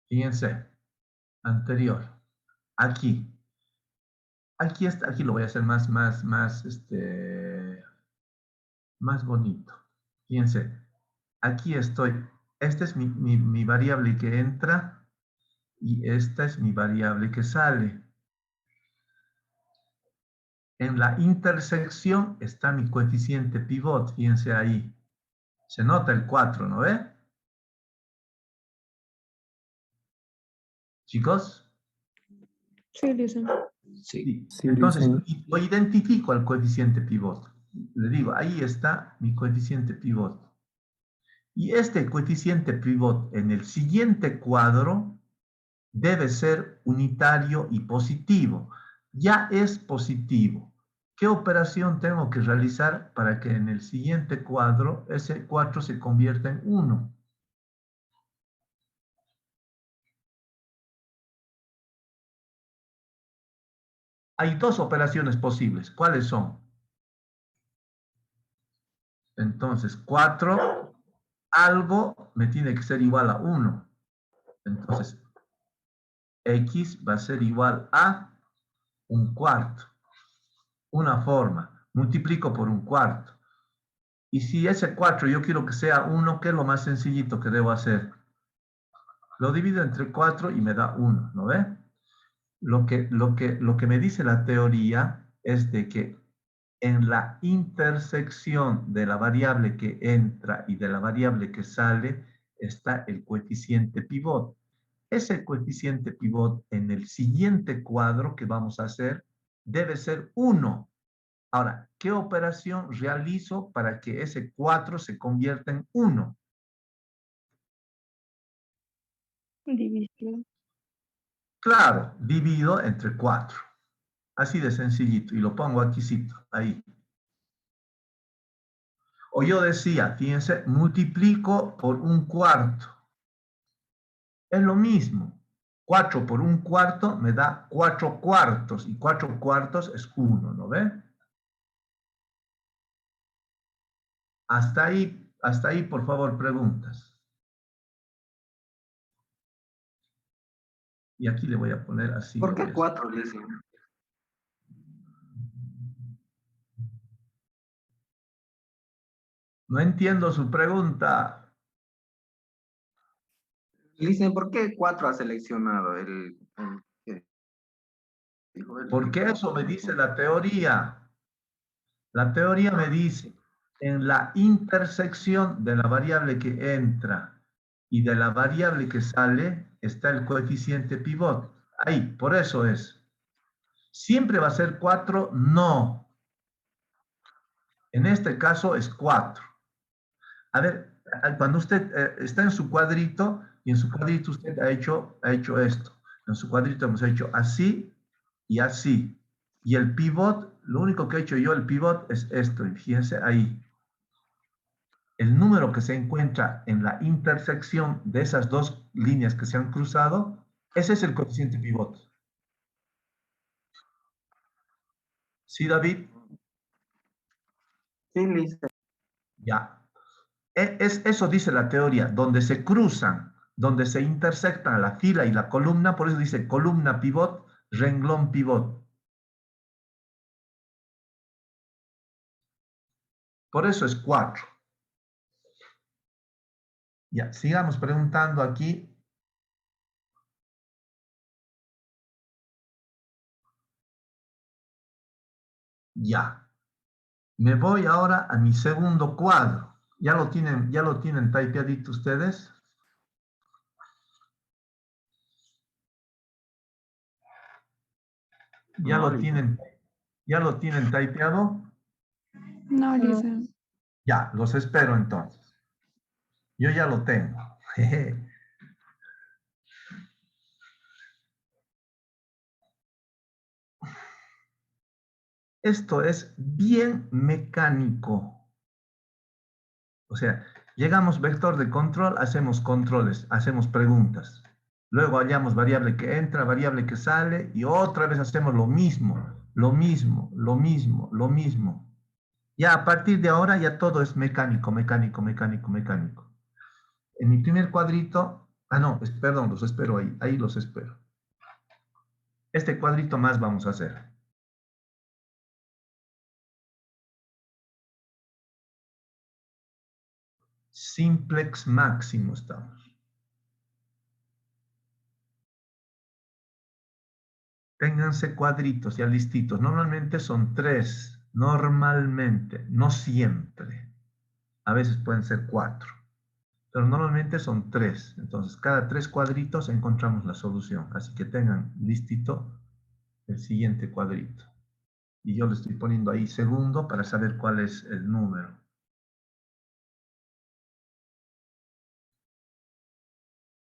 Fíjense, anterior, aquí. Aquí está, aquí lo voy a hacer más bonito. Fíjense, aquí estoy. Esta es mi variable que entra y esta es mi variable que sale. En la intersección está mi coeficiente pivot, fíjense ahí. Se nota el 4, ¿no ve? Chicos. Sí, Lisa. Sí. Sí, Entonces, Lisa. lo identifico al coeficiente pivot. Le digo, ahí está mi coeficiente pivot. Y este coeficiente pivot en el siguiente cuadro debe ser unitario y positivo. Ya es positivo. ¿Qué operación tengo que realizar para que en el siguiente cuadro ese 4 se convierta en 1? Hay dos operaciones posibles. ¿Cuáles son? Entonces, 4, algo me tiene que ser igual a 1. Entonces, x va a ser igual a 1/4. Una forma. Multiplico por 1/4. Y si ese 4 yo quiero que sea 1, ¿qué es lo más sencillito que debo hacer? Lo divido entre 4 y me da 1, ¿no ve? Lo que me dice la teoría es de que en la intersección de la variable que entra y de la variable que sale está el coeficiente pivot. Ese coeficiente pivot en el siguiente cuadro que vamos a hacer debe ser 1. Ahora, ¿qué operación realizo para que ese 4 se convierta en 1? División. Claro, divido entre 4. Así de sencillito. Y lo pongo aquí, ahí. O yo decía, fíjense, multiplico por 1/4. Es lo mismo. 4 por 1/4 me da 4/4. Y 4/4 es 1, ¿no ve? Hasta ahí, por favor, preguntas. Y aquí le voy a poner así. ¿Por qué 4, Lisa? No entiendo su pregunta. Lisa, ¿por qué 4 ha seleccionado ¿qué? Porque eso me dice la teoría. La teoría me dice, en la intersección de la variable que entra y de la variable que sale, está el coeficiente pivot. Ahí, por eso es. ¿Siempre va a ser 4? No. En este caso es 4. A ver, cuando usted está en su cuadrito, y en su cuadrito usted ha hecho esto. En su cuadrito hemos hecho así y así. Y el pivot, lo único que he hecho yo, el pivot, es esto. Y fíjense ahí. El número que se encuentra en la intersección de esas dos líneas que se han cruzado, ese es el coeficiente pivot. ¿Sí, David? Sí, Lisa. Ya. Eso dice la teoría, donde se cruzan, donde se intersectan la fila y la columna, por eso dice columna pivot, renglón pivot. Por eso es 4. Ya, sigamos preguntando aquí. Ya. Me voy ahora a mi segundo cuadro. ¿Ya lo tienen typeadito ustedes? ¿Ya lo tienen typeado? No, Lisa. Ya, los espero entonces. Yo ya lo tengo. Esto es bien mecánico. O sea, Llegamos vector de control, hacemos controles, hacemos preguntas. Luego hallamos variable que entra, variable que sale y otra vez hacemos lo mismo, lo mismo, lo mismo, lo mismo. Ya a partir de ahora ya todo es mecánico, mecánico, mecánico, mecánico. En mi primer cuadrito, no, perdón, los espero ahí, ahí los espero. Este cuadrito más vamos a hacer. Simplex máximo estamos. Ténganse cuadritos ya listitos. Normalmente son 3. Normalmente, no siempre. A veces pueden ser 4. Pero normalmente son 3. Entonces, cada 3 cuadritos encontramos la solución. Así que tengan listito el siguiente cuadrito. Y yo le estoy poniendo ahí segundo para saber cuál es el número.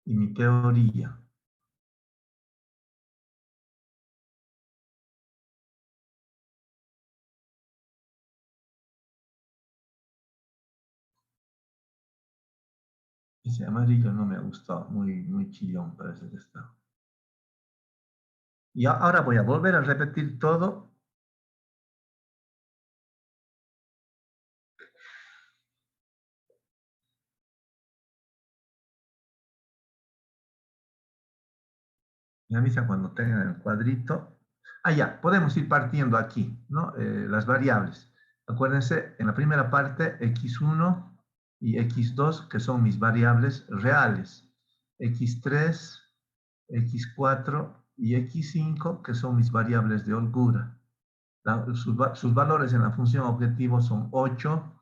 Y mi teoría. Ese amarillo no me ha gustado, muy chillón parece que está. Y ahora voy a volver a repetir todo. Me avisa cuando tengan el cuadrito. Ya, podemos ir partiendo aquí, ¿no? Las variables. Acuérdense, en la primera parte, x1 y x2, que son mis variables reales. x3, x4 y x5, que son mis variables de holgura. Sus valores en la función objetivo son 8,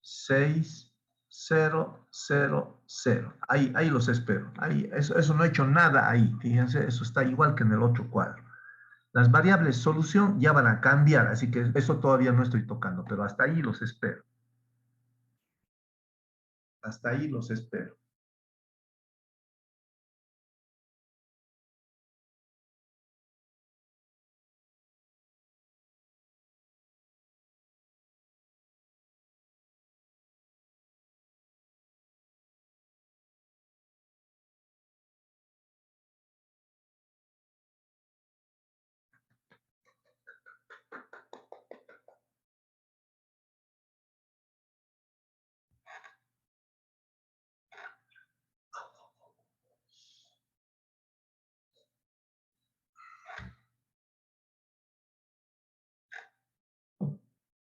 6, 0, 0, 0. Ahí los espero. Eso no he hecho nada ahí. Fíjense, eso está igual que en el otro cuadro. Las variables solución ya van a cambiar, así que eso todavía no estoy tocando, pero hasta ahí los espero. Hasta ahí los espero.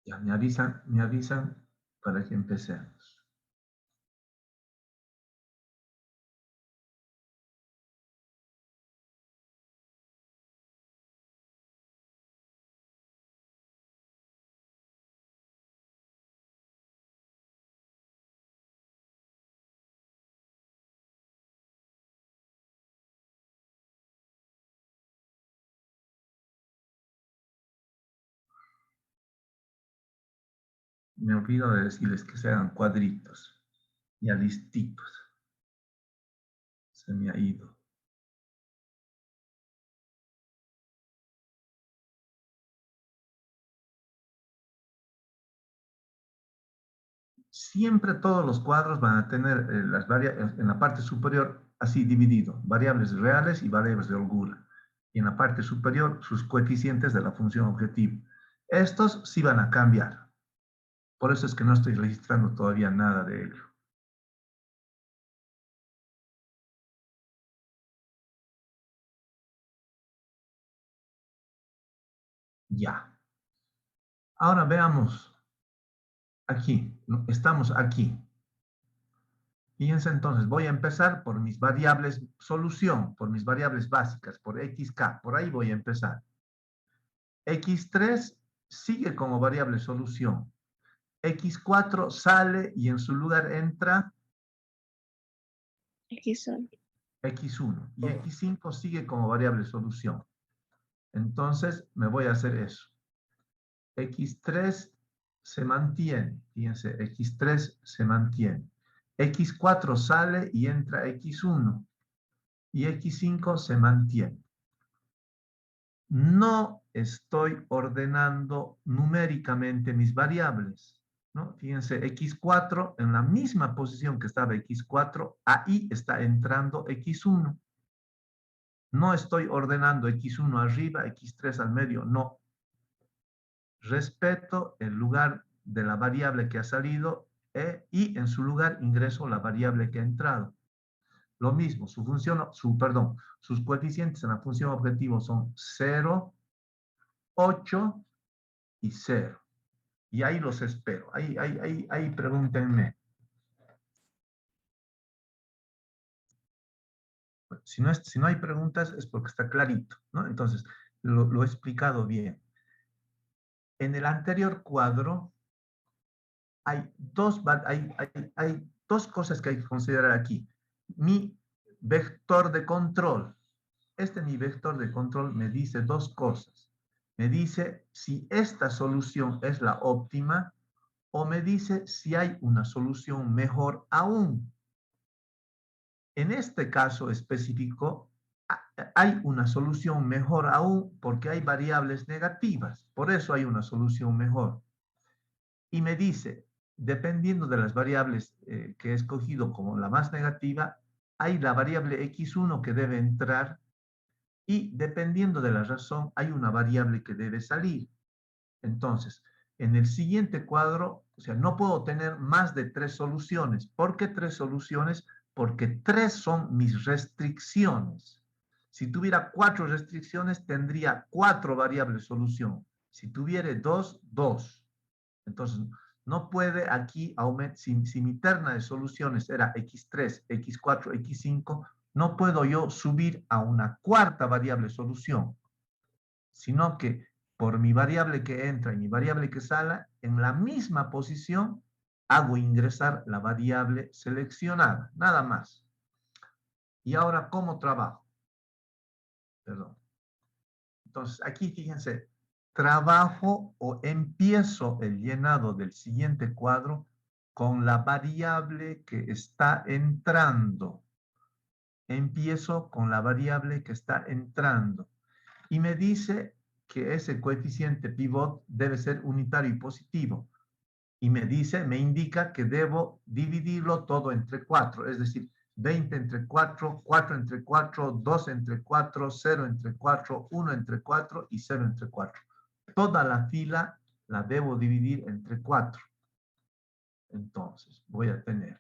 Ya me avisan para que empecemos. Me olvido de decirles que se hagan cuadritos. Ya listitos. Se me ha ido. Siempre todos los cuadros van a tener las variables en la parte superior así dividido, variables reales y variables de holgura. Y en la parte superior sus coeficientes de la función objetivo. Estos sí van a cambiar. Por eso es que no estoy registrando todavía nada de ello. Ya. Ahora veamos aquí. Estamos aquí. Fíjense entonces, voy a empezar por mis variables solución, por mis variables básicas, por xk. Por ahí voy a empezar. x3 sigue como variable solución. x4 sale y en su lugar entra X1. x1. Y x5 sigue como variable solución. Entonces me voy a hacer eso. x3 se mantiene. Fíjense, x3 se mantiene. x4 sale y entra x1. Y x5 se mantiene. No estoy ordenando numéricamente mis variables. ¿no? Fíjense, X4 en la misma posición que estaba X4, ahí está entrando X1. No estoy ordenando X1 arriba, X3 al medio, no. Respeto el lugar de la variable que ha salido y en su lugar ingreso la variable que ha entrado. Lo mismo, sus coeficientes en la función objetivo son 0, 8 y 0. Y ahí los espero. Ahí pregúntenme. Si no hay preguntas es porque está clarito, ¿no? Entonces, lo he explicado bien. En el anterior cuadro hay dos cosas que hay que considerar aquí. Mi vector de control. Mi vector de control me dice dos cosas. Me dice si esta solución es la óptima o me dice si hay una solución mejor aún. En este caso específico, hay una solución mejor aún porque hay variables negativas. Por eso hay una solución mejor. Y me dice, dependiendo de las variables que he escogido como la más negativa, hay la variable x1 que debe entrar y dependiendo de la razón, hay una variable que debe salir. Entonces, en el siguiente cuadro, o sea, no puedo tener más de 3 soluciones. ¿Por qué 3 soluciones? Porque 3 son mis restricciones. Si tuviera 4 restricciones, tendría 4 variables solución. Si tuviera 2, 2. Entonces, no puede aquí aumentar, si mi terna de soluciones era x3, x4, x5, no puedo yo subir a una cuarta variable solución, sino que por mi variable que entra y mi variable que sale, en la misma posición hago ingresar la variable seleccionada, nada más. Y ahora, ¿cómo trabajo? Perdón. Entonces, aquí fíjense, trabajo o empiezo el llenado del siguiente cuadro con la variable que está entrando. Empiezo con la variable que está entrando. Y me dice que ese coeficiente pivot debe ser unitario y positivo. Y me indica que debo dividirlo todo entre 4, es decir, 20 entre 4, 4 entre 4, 2 entre 4, 0 entre 4, 1 entre 4 y 0 entre 4. Toda la fila la debo dividir entre 4. Entonces, voy a tener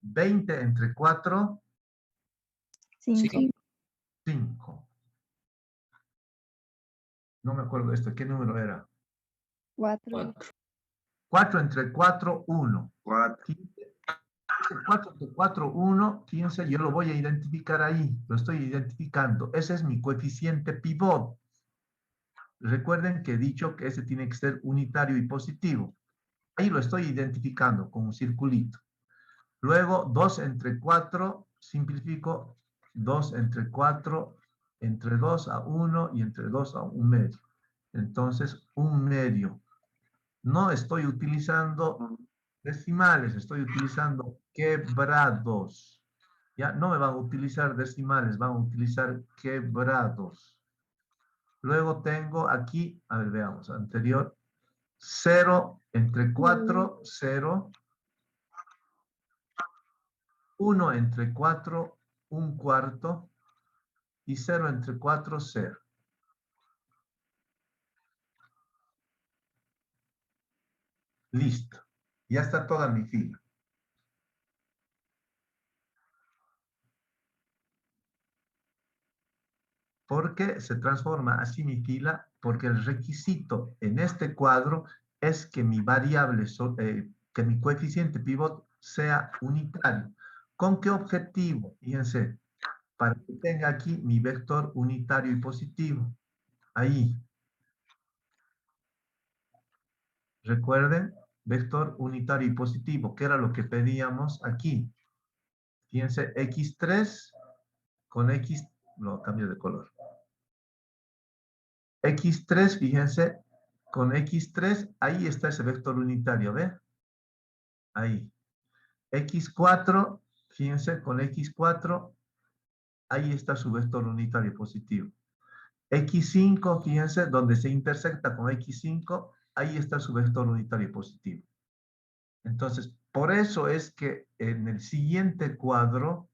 20 entre 4, 5. 5. No me acuerdo esto, ¿qué número era? 4. 4 entre 4, 1. 4 entre 4, 1, fíjense, yo lo voy a identificar ahí, lo estoy identificando. Ese es mi coeficiente pivot. Recuerden que he dicho que ese tiene que ser unitario y positivo. Ahí lo estoy identificando con un circulito. Luego, 2 entre 4, simplifico, 2 entre 4, entre 2 a 1 y entre 2 a 1 medio. Entonces, 1 medio. No estoy utilizando decimales, estoy utilizando quebrados. Ya no me van a utilizar decimales, van a utilizar quebrados. Luego tengo aquí, a ver, veamos, anterior, 0 entre 4, 0. 1 entre 4, 1 cuarto. Y 0 entre 4, 0. Listo. Ya está toda mi fila. ¿Por qué se transforma así mi fila? Porque el requisito en este cuadro es que mi variable, que mi coeficiente pivot sea unitario. ¿Con qué objetivo? Fíjense, para que tenga aquí mi vector unitario y positivo. Ahí. Recuerden, vector unitario y positivo, que era lo que pedíamos aquí. Fíjense, X3 con X, lo cambio de color. X3, fíjense, con X3, ahí está ese vector unitario, ¿ve? Ahí. X4, fíjense, con X4, ahí está su vector unitario positivo. X5, fíjense, donde se intersecta con X5, ahí está su vector unitario positivo. Entonces, por eso es que en el siguiente cuadro,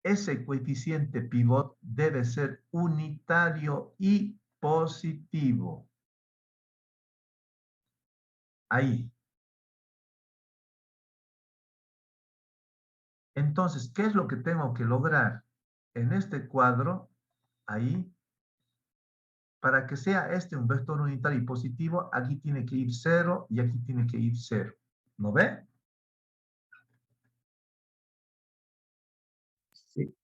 ese coeficiente pivot debe ser unitario y positivo. Ahí. Entonces, ¿qué es lo que tengo que lograr en este cuadro? Ahí. Para que sea este un vector unitario y positivo, aquí tiene que ir 0 y aquí tiene que ir 0. ¿No ve? Sí.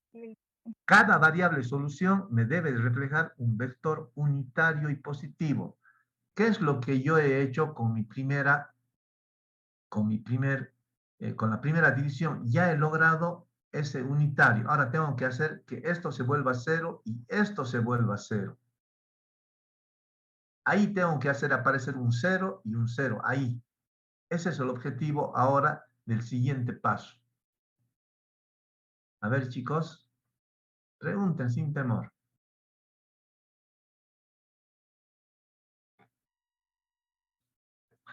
Cada variable solución me debe reflejar un vector unitario y positivo. ¿Qué es lo que yo he hecho con la primera división? Ya he logrado ese unitario. Ahora tengo que hacer que esto se vuelva 0 y esto se vuelva 0. Ahí tengo que hacer aparecer un 0 y un 0. Ahí. Ese es el objetivo ahora del siguiente paso. A ver, chicos, pregunten sin temor.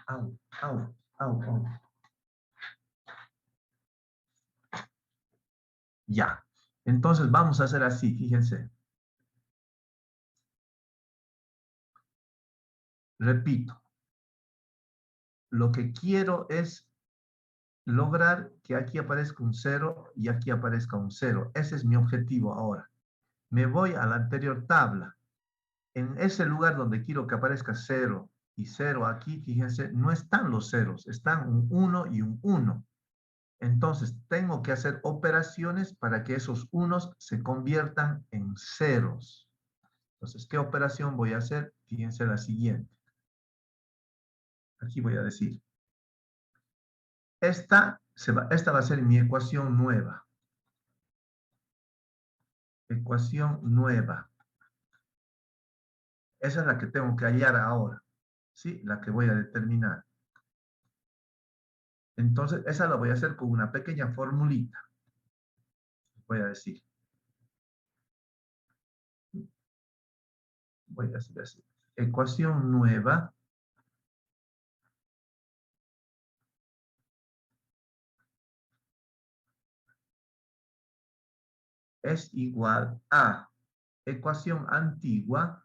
Au, au, au, au. Ya. Entonces vamos a hacer así, fíjense. Repito. Lo que quiero es lograr que aquí aparezca un 0 y aquí aparezca un 0. Ese es mi objetivo ahora. Me voy a la anterior tabla. En ese lugar donde quiero que aparezca 0 y 0 aquí, fíjense, no están los ceros, están un 1 y un 1. Entonces, tengo que hacer operaciones para que esos unos se conviertan en ceros. Entonces, ¿qué operación voy a hacer? Fíjense la siguiente. Aquí voy a decir. Esta va a ser mi ecuación nueva. Ecuación nueva. Esa es la que tengo que hallar ahora. ¿Sí? La que voy a determinar. Entonces, esa la voy a hacer con una pequeña formulita. Voy a decir. Voy a decir así. Ecuación nueva es igual a ecuación antigua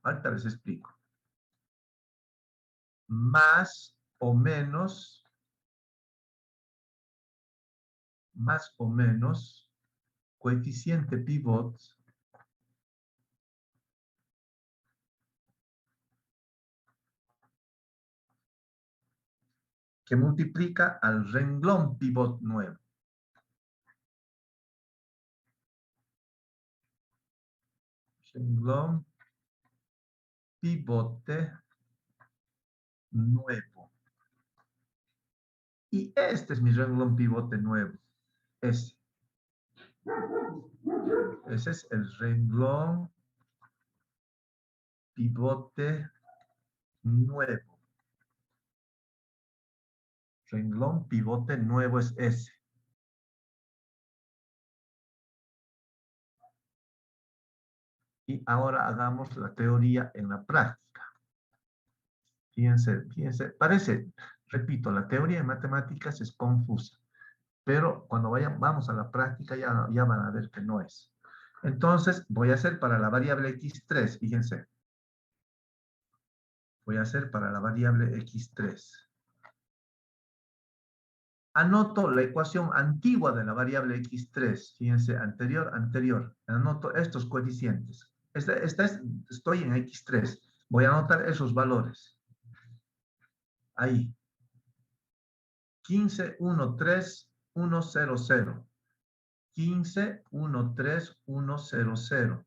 ahorita les explico, más o menos coeficiente pivot que multiplica al renglón pivot nuevo. Renglón pivote nuevo. Y este es mi renglón pivote nuevo. Ese es el renglón pivote nuevo. Renglón pivote nuevo es ese. Y ahora hagamos la teoría en la práctica. Fíjense, repito, la teoría en matemáticas es confusa, pero cuando vamos a la práctica ya van a ver que no es. Entonces, voy a hacer para la variable x3, fíjense. Voy a hacer para la variable x3. Anoto la ecuación antigua de la variable x3. Fíjense, anterior. Anoto estos coeficientes. Estoy en x3. Voy a anotar esos valores. Ahí. 15, 1, 3, 1, 0, 0. 15, 1, 3, 1, 0, 0.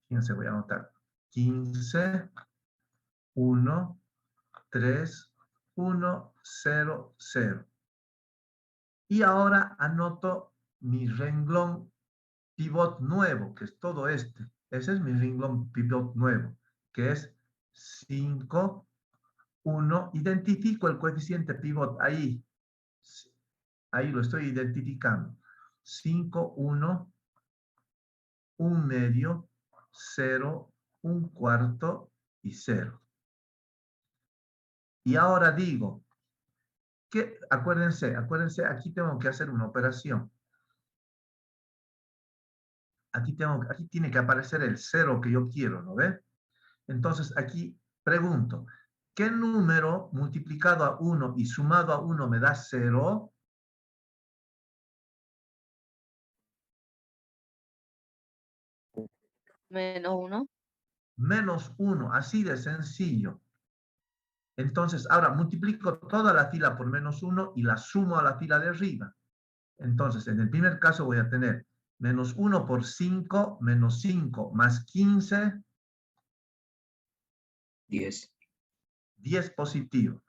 Fíjense, voy a anotar. 15, 1, 3, 1, 0, 0. Y ahora anoto mi renglón pivot nuevo, que es todo este. Ese es mi renglón pivot nuevo, que es 5, 1. Identifico el coeficiente pivot ahí. Ahí lo estoy identificando. 5, 1, 1 medio, 0, 1 cuarto y 0. Y ahora digo, que acuérdense, aquí tengo que hacer una operación. Aquí tiene que aparecer el 0 que yo quiero, ¿no ve? Entonces aquí pregunto, ¿qué número multiplicado a 1 y sumado a 1 me da 0? Menos 1. Menos 1, así de sencillo. Entonces, ahora multiplico toda la fila por menos 1 y la sumo a la fila de arriba. Entonces, en el primer caso voy a tener menos 1 por 5, menos 5 más 15, 10. 10 positivo.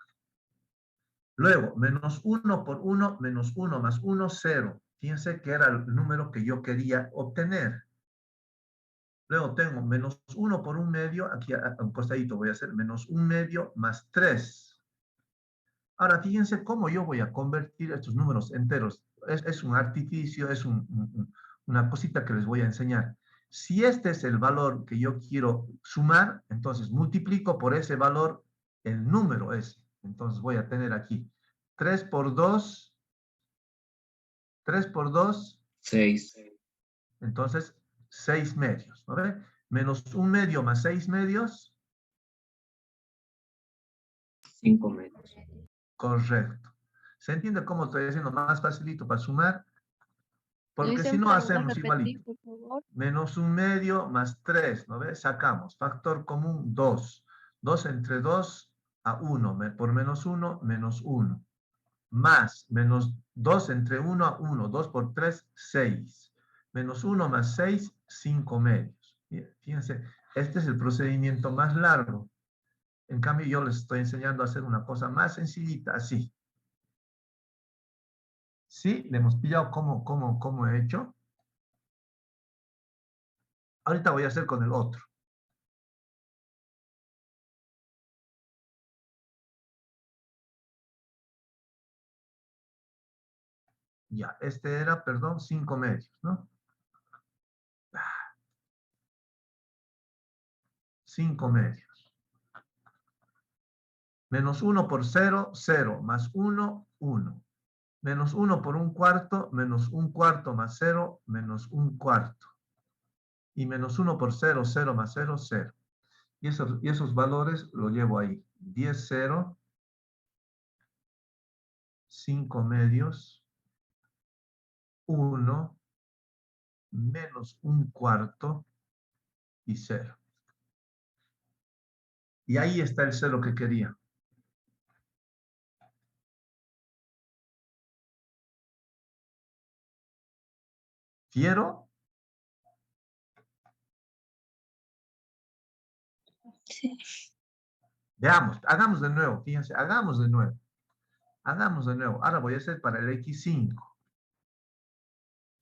Luego, menos 1 por 1, menos 1 más 1, 0. Fíjense que era el número que yo quería obtener. Luego tengo menos 1 por 1 medio, aquí a un costadito voy a hacer menos 1 medio más 3. Ahora, fíjense cómo yo voy a convertir estos números enteros. Es un artificio, es una cosita que les voy a enseñar. Si este es el valor que yo quiero sumar, entonces multiplico por ese valor el número ese. Entonces voy a tener aquí 3 por 2, 6. entonces 6 medios, ¿no ve? Menos 1 medio más 6 medios. 5 medios. Correcto. ¿Se entiende cómo estoy haciendo más facilito para sumar? Porque si Dicen, no ¿puede hacemos repetir, igualito. por favor? Menos 1 medio más 3, ¿no ves? Sacamos. Factor común 2. 2 entre 2 a 1. Por menos 1, menos 1. Más menos 2 entre 1 a 1. 2 por 3, 6. Menos 1 más 6, 5 medios. Fíjense, este es el procedimiento más largo. En cambio, yo les estoy enseñando a hacer una cosa más sencillita, así. ¿Sí? ¿Le hemos pillado cómo he hecho? Ahorita voy a hacer con el otro. Ya, este era, perdón, 5 medios, ¿no? 5 medios. Menos 1 por 0, 0. Más 1, 1. Menos 1 por 1 cuarto, menos 1 cuarto más 0, menos 1 cuarto. Y menos 1 por 0, 0 más 0, 0. Y esos valores los llevo ahí. 10, 0. 5 medios. 1. Menos 1 cuarto. Y 0. Y ahí está el 0 que quería. ¿Quiero? Sí. Veamos, hagamos de nuevo, fíjense, hagamos de nuevo. Hagamos de nuevo. Ahora voy a hacer para el X5.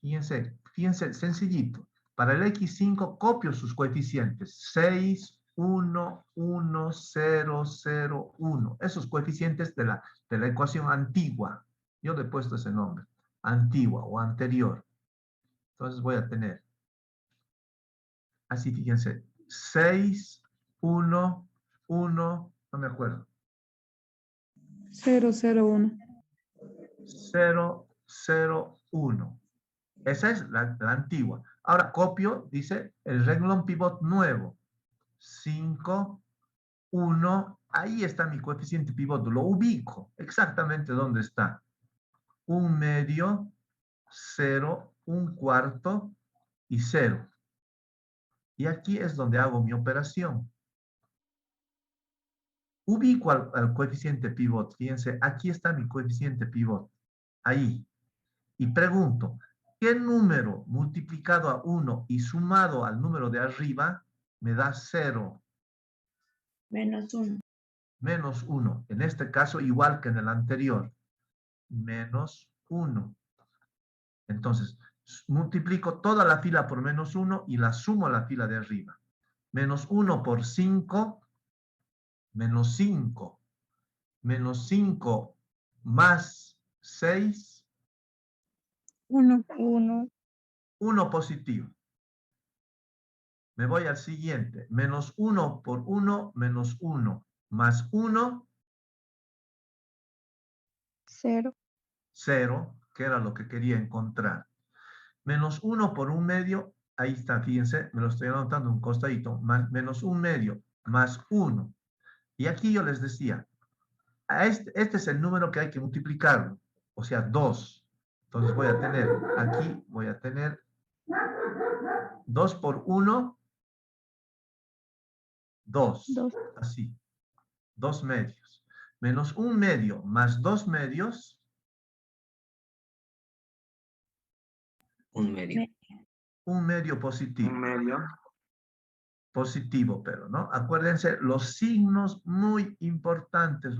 Fíjense, sencillito. Para el X5 copio sus coeficientes. 6, 1, 1, 0, 0, 1. Esos coeficientes de la ecuación antigua. Yo le he puesto ese nombre. Antigua o anterior. Entonces voy a tener. Así, fíjense. 6, 1, 1, no me acuerdo. 0, 0, 1. 0, 0, 1. Esa es la antigua. Ahora copio, dice, el renglón pivot nuevo. 5, 1. Ahí está mi coeficiente pivot. Lo ubico exactamente donde está. 1 medio, 0, 1 cuarto y 0. Y aquí es donde hago mi operación. Ubico al coeficiente pivot. Fíjense, aquí está mi coeficiente pivot. Ahí. Y pregunto, ¿qué número multiplicado a 1 y sumado al número de arriba me da 0? Menos 1. Menos 1. En este caso, igual que en el anterior. Menos 1. Entonces, multiplico toda la fila por menos 1 y la sumo a la fila de arriba. Menos 1 por 5, menos 5. Menos 5 más 6, 1. 1, 1 positivo. Me voy al siguiente. Menos 1 por 1, menos 1. Más 1, 0, 0, que era lo que quería encontrar. Menos 1 por 1 medio, ahí está, fíjense, me lo estoy anotando un costadito, menos 1 medio, más 1. Y aquí yo les decía, este es el número que hay que multiplicarlo, o sea, 2. Entonces voy a tener, aquí voy a tener 2 por 1, 2, 2, así, 2 medios. Menos 1 medio más 2 medios, 1 medio. 1 medio positivo. Un medio. Positivo, pero, ¿no? Acuérdense, los signos muy importantes,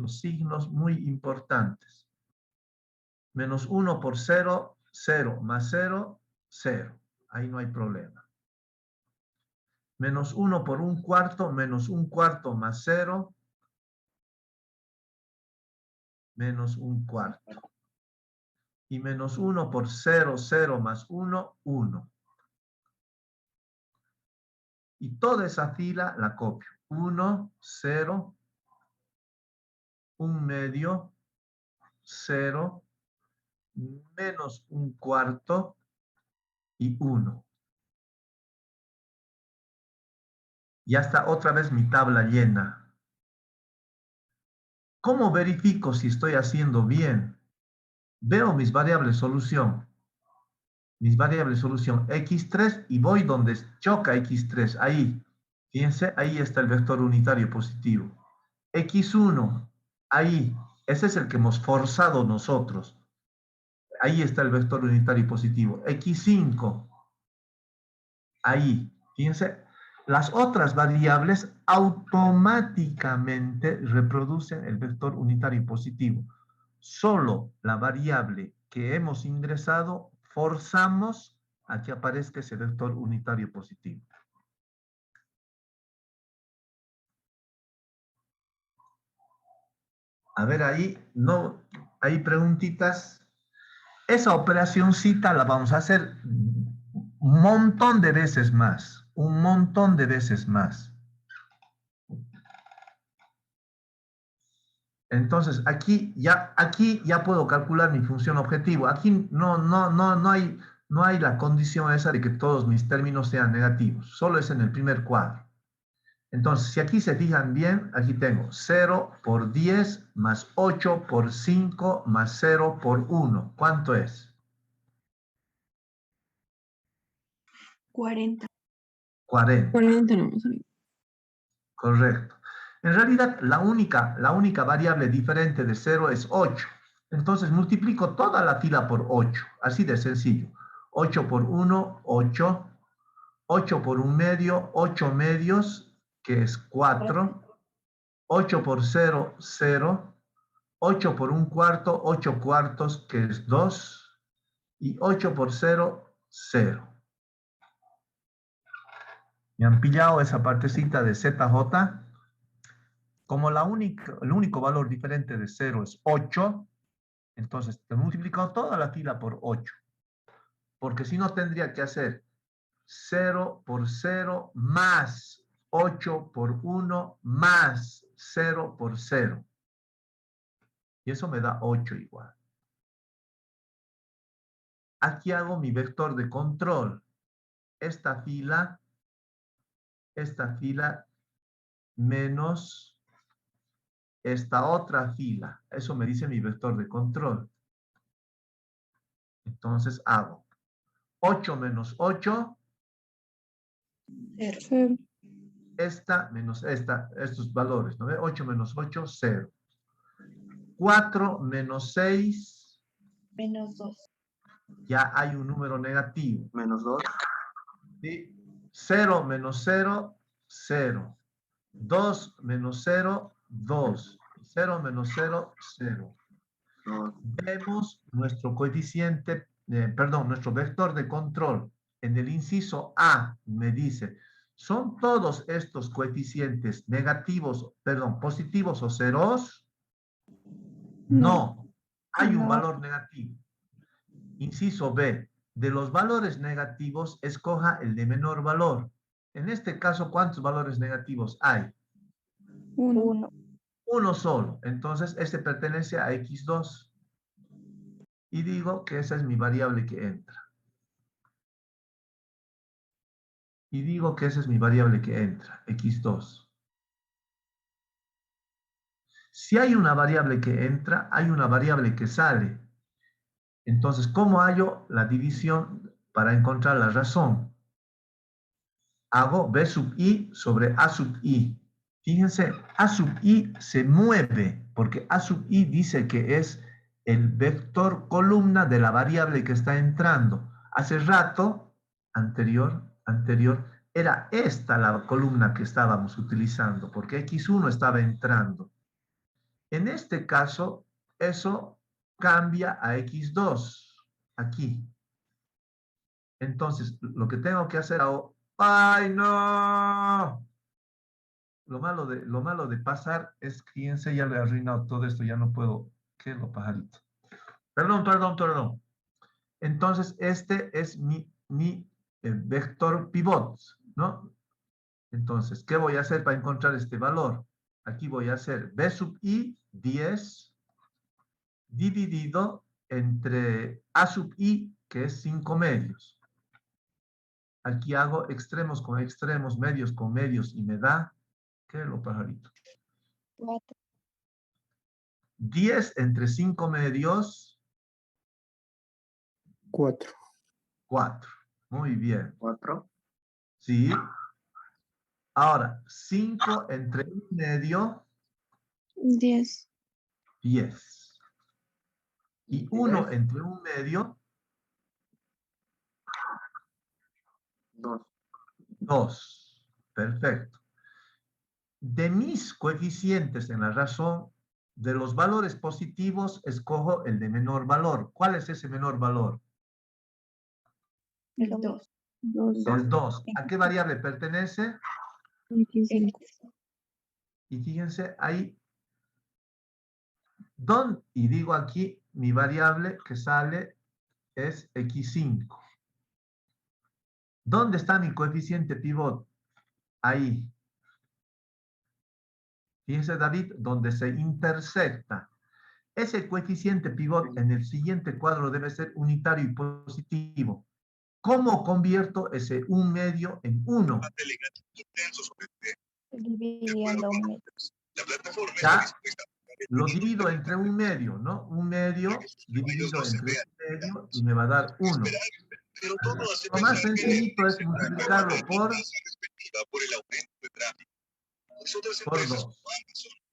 Menos 1 por 0, 0, más 0, 0. Ahí no hay problema. Menos 1 por 1 cuarto, menos 1 cuarto más 0, menos 1 cuarto. Y menos 1 por 0, 0 más 1, 1. Y toda esa fila la copio. 1, 0, 1 medio, 0, menos 1 cuarto y 1. Ya está otra vez mi tabla llena. ¿Cómo verifico si estoy haciendo bien? Veo mis variables solución. X3 y voy donde choca X3. Ahí. Fíjense, ahí está el vector unitario positivo. X1, ahí. Ese es el que hemos forzado nosotros. Ahí está el vector unitario positivo. X5, ahí. Fíjense, las otras variables automáticamente reproducen el vector unitario positivo. Solo la variable que hemos ingresado forzamos a que aparezca ese vector unitario positivo. A ver, ahí, no, hay preguntitas. Esa operacioncita la vamos a hacer un montón de veces más. Un montón de veces más. Entonces, aquí ya puedo calcular mi función objetivo. Aquí no hay la condición esa de que todos mis términos sean negativos. Solo es en el primer cuadro. Entonces, si aquí se fijan bien, aquí tengo 0 por 10 más 8 por 5 más 0 por 1. ¿Cuánto es? 40. 40. 40 no. Correcto. En realidad, la única variable diferente de 0 es 8. Entonces, multiplico toda la fila por 8. Así de sencillo. 8 por 1, 8. 8 por 1 medio, 8 medios, que es 4. 8 por 0, 0. 8 por 1 cuarto, 8 cuartos, que es 2. Y 8 por 0, 0. ¿Me han pillado esa partecita de ZJ? Como el único valor diferente de 0 es 8, entonces te multiplico toda la fila por 8. Porque si no tendría que hacer 0 por 0 más 8 por 1 más 0 por 0. Y eso me da 8 igual. Aquí hago mi vector de control. Esta fila menos esta otra fila. Eso me dice mi vector de control. Entonces hago 8 menos 8. 0, Esta menos esta, estos valores, ¿no ve? 8 menos 8, 0. 4 menos 6. Menos 2. Ya hay un número negativo. Menos 2. ¿Sí? 0 menos 0, 0. 2 menos 0, 2. 0 menos 0, 0. Vemos nuestro coeficiente, nuestro vector de control. En el inciso A me dice, ¿son todos estos coeficientes negativos, positivos o ceros? No. Hay un No. valor negativo. Inciso B. De los valores negativos, escoja el de menor valor. En este caso, ¿cuántos valores negativos hay? 1. Uno solo. Entonces, este pertenece a x2. Y digo que esa es mi variable que entra. Y digo que esa es mi variable que entra, x2. Si hay una variable que entra, hay una variable que sale. Entonces, ¿cómo hallo la división para encontrar la razón? Hago b sub i sobre a sub i. Fíjense, a sub i se mueve, porque a sub i dice que es el vector columna de la variable que está entrando. Hace rato, anterior, era esta la columna que estábamos utilizando, porque x1 estaba entrando. En este caso, eso cambia a x2, aquí. Entonces, lo que tengo que hacer ahora... ¡Ay, no! Lo malo de pasar es que, fíjense, ya le he arruinado todo esto, ya no puedo... ¿Qué es lo pajarito? Perdón. Entonces, este es mi vector pivot, ¿no? Entonces, ¿qué voy a hacer para encontrar este valor? Aquí voy a hacer b sub i 10 dividido entre a sub i, que es 5 medios. Aquí hago extremos con extremos, medios con medios, y me da, ¿qué es lo pajarito? 4. 10 entre 5 medios, 4. 4. Muy bien. 4. Sí. Ahora, 5 entre 1 medio, 10. 10. Y 1 entre 1 medio, 2. 2. Perfecto. De mis coeficientes en la razón, de los valores positivos, escojo el de menor valor. ¿Cuál es ese menor valor? El 2. El 2. ¿A qué variable pertenece? Y fíjense ahí, y digo aquí, mi variable que sale es x5. ¿Dónde está mi coeficiente pivot? Ahí. Fíjense, David, donde se intersecta. Ese coeficiente pivot en el siguiente cuadro debe ser unitario y positivo. ¿Cómo convierto ese 1 medio en 1? Dividiendo 1 medio. Ya lo divido entre 1 medio, ¿no? 1 medio dividido entre 1 medio y me va a dar 1. Lo más sencillito es multiplicarlo por 2.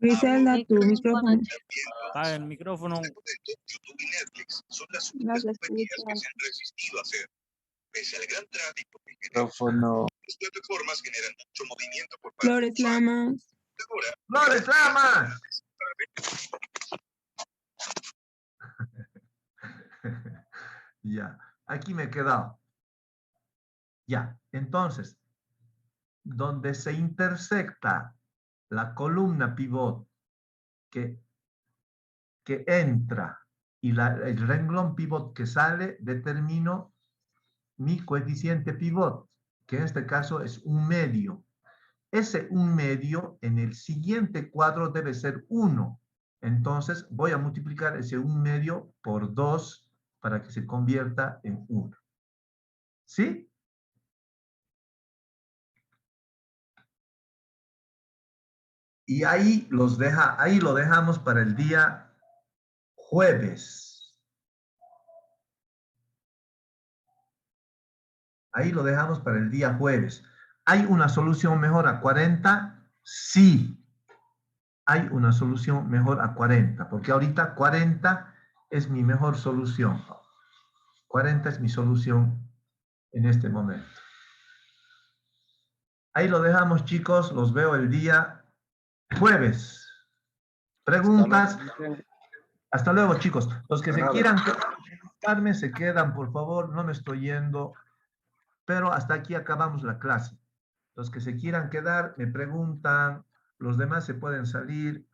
Griselda, tu micrófono. Apaga el micrófono. No se escucha. Micrófono. Flores Lamas. ¡Flores Lamas! Ya, aquí me he quedado. Ya, entonces, donde se intersecta la columna pivot que entra y el renglón pivot que sale, determino mi coeficiente pivot, que en este caso es 1 medio. Ese 1 medio en el siguiente cuadro debe ser 1. Entonces voy a multiplicar ese 1 medio por 2 para que se convierta en 1. ¿Sí? Y ahí lo dejamos para el día jueves. Ahí lo dejamos para el día jueves. ¿Hay una solución mejor a 40? Sí. Hay una solución mejor a 40, porque ahorita 40 es mi mejor solución. 40 es mi solución en este momento. Ahí lo dejamos, chicos. Los veo el día jueves. ¿Preguntas? Hasta luego, chicos. Los que se quieran quedarme, se quedan, por favor. No me estoy yendo. Pero hasta aquí acabamos la clase. Los que se quieran quedar, me preguntan. Los demás se pueden salir.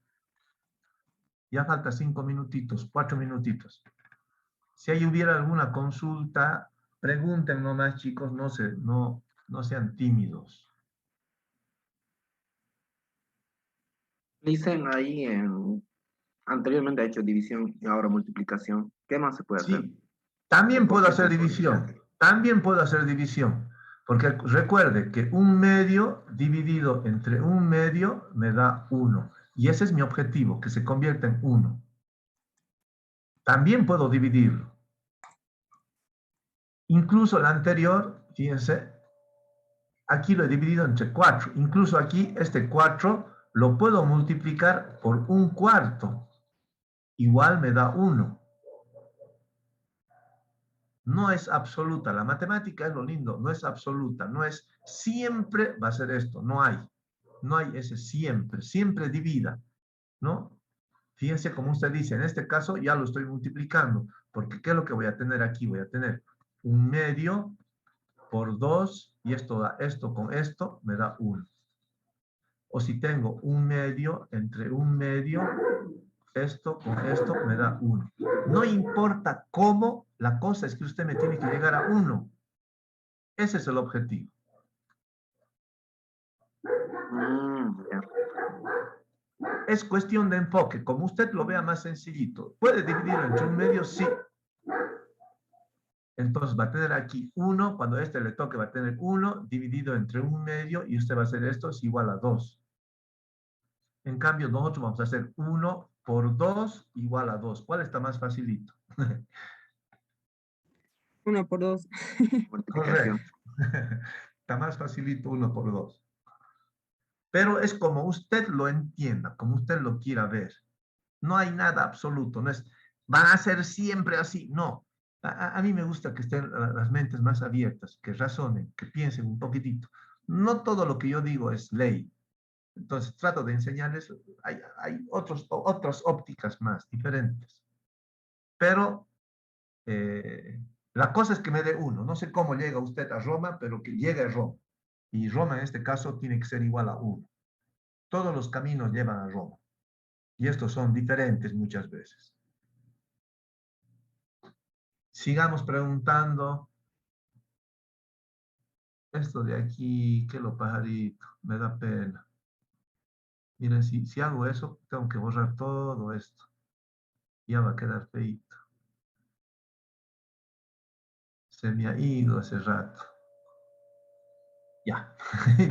Ya falta 5 minutitos, 4 minutitos. Si ahí hubiera alguna consulta, pregunten nomás, chicos, no sean tímidos. Dicen ahí anteriormente ha hecho división y ahora multiplicación. ¿Qué más se puede hacer? Sí, también puedo hacer Porque- división. También puedo hacer división. Porque recuerde que un medio dividido entre un medio me da 1. Y ese es mi objetivo, que se convierta en 1. También puedo dividirlo. Incluso la anterior, fíjense, aquí lo he dividido entre 4. Incluso aquí este 4 lo puedo multiplicar por 1/4. Igual me da 1. No es absoluta. La matemática es lo lindo, no es absoluta. No es siempre va a ser esto. No hay. No hay ese siempre. Siempre divida, ¿no? Fíjense como usted dice, en este caso ya lo estoy multiplicando. Porque ¿qué es lo que voy a tener aquí? Voy a tener 1/2 por 2 y esto con esto me da 1. O si tengo 1/2 entre 1/2, esto con esto me da 1. No importa cómo, la cosa es que usted me tiene que llegar a 1. Ese es el objetivo. Ya. Es cuestión de enfoque. Como usted lo vea más sencillito. ¿Puede dividirlo entre 1/2? Sí. Entonces va a tener aquí 1. Cuando a este le toque va a tener 1 dividido entre 1/2 y usted va a hacer esto es igual a 2. En cambio, nosotros vamos a hacer 1 por 2 igual a 2. ¿Cuál está más facilito? 1 por 2. Multiplicación. Correcto. Está más facilito 1 por 2. Pero es como usted lo entienda, como usted lo quiera ver. No hay nada absoluto. No es, van a ser siempre así. No. A mí me gusta que estén las mentes más abiertas, que razonen, que piensen un poquitito. No todo lo que yo digo es ley. Entonces trato de enseñarles, hay otras ópticas más diferentes. Pero la cosa es que me dé 1. No sé cómo llega usted a Roma, pero que llegue a Roma. Y Roma en este caso tiene que ser igual a 1. Todos los caminos llevan a Roma. Y estos son diferentes muchas veces. Sigamos preguntando. Esto de aquí, ¿qué lo pajarito? Me da pena. Miren, si hago eso, tengo que borrar todo esto. Ya va a quedar feito. Se me ha ido hace rato. Ya.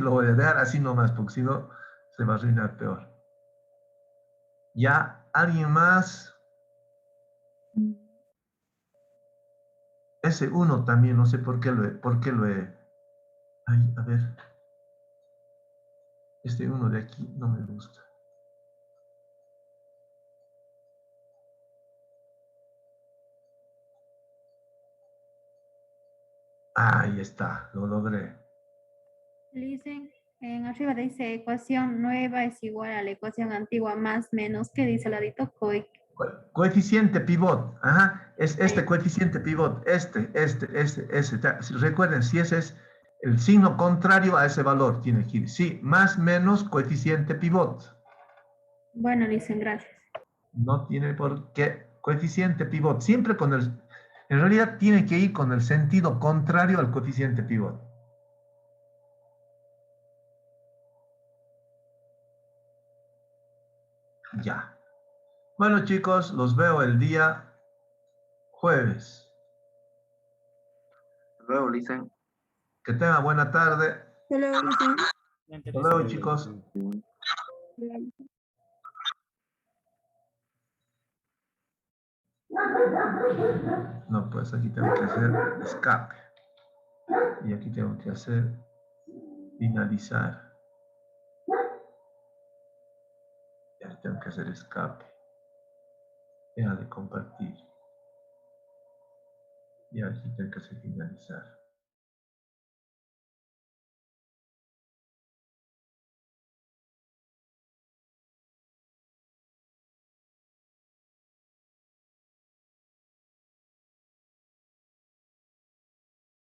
Lo voy a dejar así nomás, porque si no, se va a arruinar peor. Ya, ¿alguien más? Ese 1 también, no sé por qué lo he... Ay, a ver. Este 1 de aquí no me gusta. Ahí está, lo logré. Dicen, en arriba dice ecuación nueva es igual a la ecuación antigua más menos. ¿Qué dice el ladito? Coeficiente pivot. Ajá, es este coeficiente pivot. Este. Recuerden, si ese es el signo contrario a ese valor, tiene que ir. Sí, más menos coeficiente pivot. Bueno, dicen, gracias. No tiene por qué. Coeficiente pivot. Siempre con el... En realidad tiene que ir con el sentido contrario al coeficiente pivot. Ya. Bueno, chicos, los veo el día jueves. Luego dicen. Que tengan buena tarde. Hasta luego, dicen. Hasta luego, chicos. No, pues aquí tengo que hacer escape. Y aquí tengo que hacer finalizar. Y aquí tengo que hacer escape. Deja de compartir. Y aquí tengo que hacer finalizar.